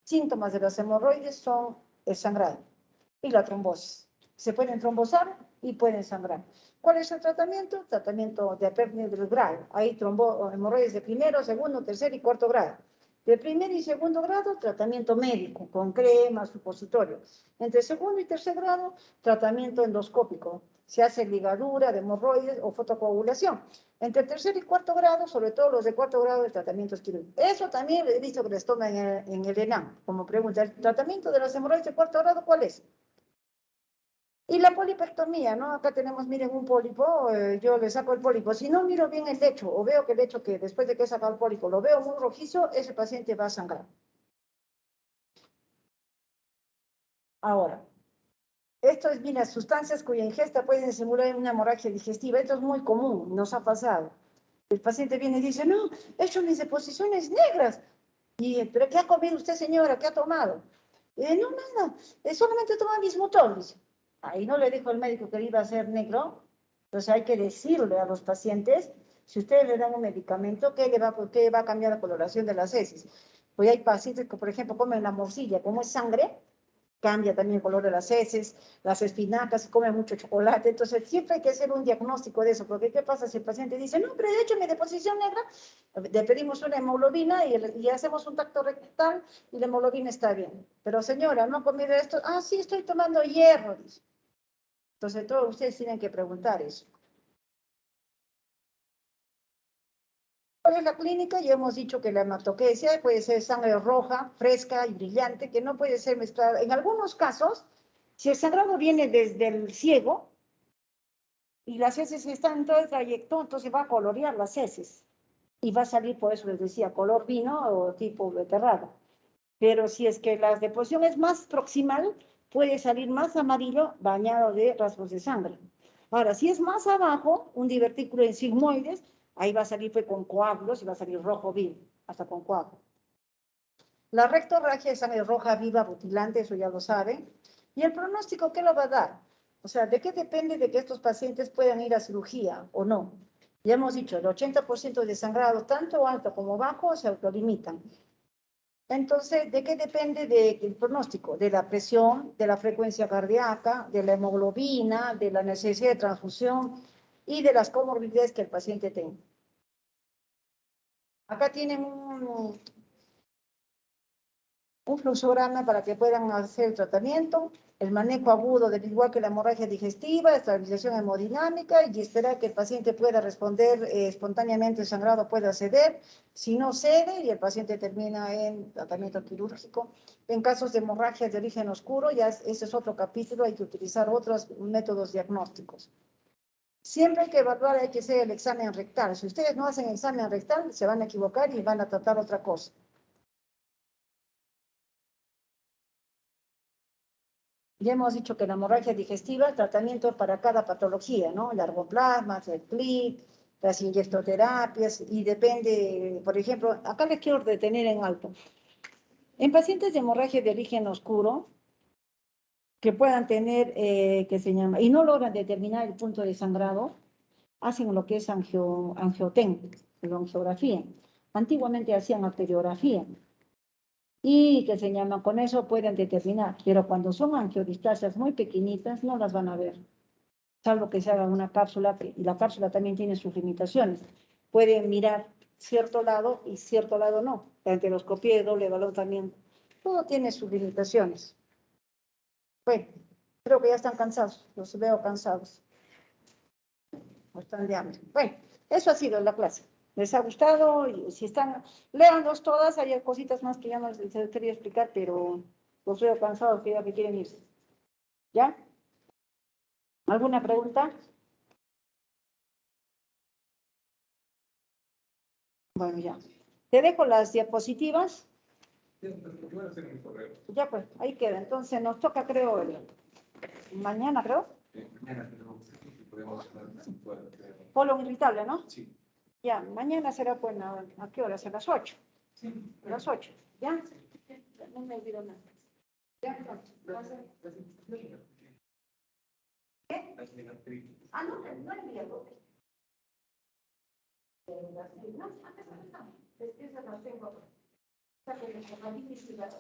síntomas de las hemorroides son el sangrado y la trombosis. Se pueden trombosar y pueden sangrar. ¿Cuál es el tratamiento? Tratamiento de apnea del grado. Hay hemorroides de primero, segundo, tercer y cuarto grado. De primer y segundo grado, tratamiento médico, con crema, supositorio. Entre segundo y tercer grado, tratamiento endoscópico. Se hace ligadura de hemorroides o fotocoagulación. Entre tercer y cuarto grado, sobre todo los de cuarto grado, el tratamiento es quirúrgico. Eso también he visto que les toman en el ENAM, como pregunta. ¿El tratamiento de las hemorroides de cuarto grado cuál es? Y la polipectomía, ¿no? Acá tenemos, miren, un pólipo, yo le saco el pólipo. Si no miro bien el lecho, o veo que el lecho que después de que he sacado el pólipo lo veo muy rojizo, ese paciente va a sangrar. Ahora, esto es, mira, sustancias cuya ingesta pueden simular una hemorragia digestiva. Esto es muy común, nos ha pasado. El paciente viene y dice, no, he hecho mis deposiciones negras. Y, ¿pero qué ha comido usted, señora? ¿Qué ha tomado? No, nada, solamente toma bismutol. Dice. Ahí no le dijo el médico que iba a ser negro. Entonces hay que decirle a los pacientes, si ustedes le dan un medicamento, ¿qué va a cambiar la coloración de las heces? Pues hay pacientes que, por ejemplo, comen la morcilla, como es sangre, cambia también el color de las heces, las espinacas, come mucho chocolate, entonces siempre hay que hacer un diagnóstico de eso, porque ¿qué pasa si el paciente dice, no, pero de hecho mi deposición negra, le pedimos una hemoglobina y hacemos un tacto rectal y la hemoglobina está bien, pero señora, ¿no ha comido esto? Ah, sí, estoy tomando hierro, dice. Entonces todos ustedes tienen que preguntar eso. ¿Cuál es la clínica? Ya hemos dicho que la hematoquesia puede ser sangre roja, fresca y brillante, que no puede ser mezclada. En algunos casos, si el sangrado viene desde el ciego y las heces están en todo el trayecto, entonces va a colorear las heces y va a salir, por eso les decía, color vino o tipo beterraga. Pero si es que la deposición es más proximal, puede salir más amarillo bañado de rastros de sangre. Ahora, si es más abajo, un divertículo en sigmoides, ahí va a salir pues, con coágulos y va a salir rojo vivo, hasta con coágulos. La rectorragia es sangre roja viva rutilante, eso ya lo saben. ¿Y el pronóstico qué lo va a dar? O sea, ¿de qué depende de que estos pacientes puedan ir a cirugía o no? Ya hemos dicho, el 80% de sangrado, tanto alto como bajo, se autolimitan. Entonces, ¿de qué depende del pronóstico? De la presión, de la frecuencia cardíaca, de la hemoglobina, de la necesidad de transfusión y de las comorbilidades que el paciente tenga. Acá tienen un fluxograma para que puedan hacer el tratamiento, el manejo agudo del igual que la hemorragia digestiva, estabilización hemodinámica y esperar que el paciente pueda responder espontáneamente, el sangrado pueda ceder. Si no cede y el paciente termina en tratamiento quirúrgico. En casos de hemorragia de origen oscuro, ya ese es otro capítulo, hay que utilizar otros métodos diagnósticos. Siempre hay que evaluar, hay que hacer el examen rectal. Si ustedes no hacen examen rectal, se van a equivocar y van a tratar otra cosa. Ya hemos dicho que la hemorragia digestiva, el tratamiento es para cada patología, ¿no? El argoplasma, el CLIC, las inyectoterapias, y depende, por ejemplo, acá les quiero detener en alto. En pacientes de hemorragia de origen oscuro, que puedan tener, que se llama, y no logran determinar el punto de sangrado, hacen lo que es angioten, la angiografía. Antiguamente hacían arteriografía, y que se llaman, con eso pueden determinar, pero cuando son angiodistasias muy pequeñitas no las van a ver, salvo que se haga una cápsula, y la cápsula también tiene sus limitaciones. Pueden mirar cierto lado y cierto lado no. La enteroscopía de doble balón también, todo tiene sus limitaciones. Bueno, creo que ya están cansados, los veo cansados, o están de hambre. Bueno, eso ha sido la clase. ¿Les ha gustado? Y si están, léanlos todas, hay cositas más que ya no les quería explicar, pero los veo cansados que ya que quieren irse. ¿Ya? ¿Alguna pregunta? Bueno, ya. Te dejo las diapositivas. Yo voy a hacer mi correo. Ya pues, ahí queda. Entonces nos toca, creo, mañana, creo. Mañana tenemos que podemos hablar. Colon irritable, ¿no? Sí. Ya, mañana será buena. ¿A qué hora? A las 8. Sí. A las 8. ¿Ya? No me olvido nada. Ya, entonces. ¿Qué? Ah, no, no he enviado. No, es que esas las tengo. O sea, que las y las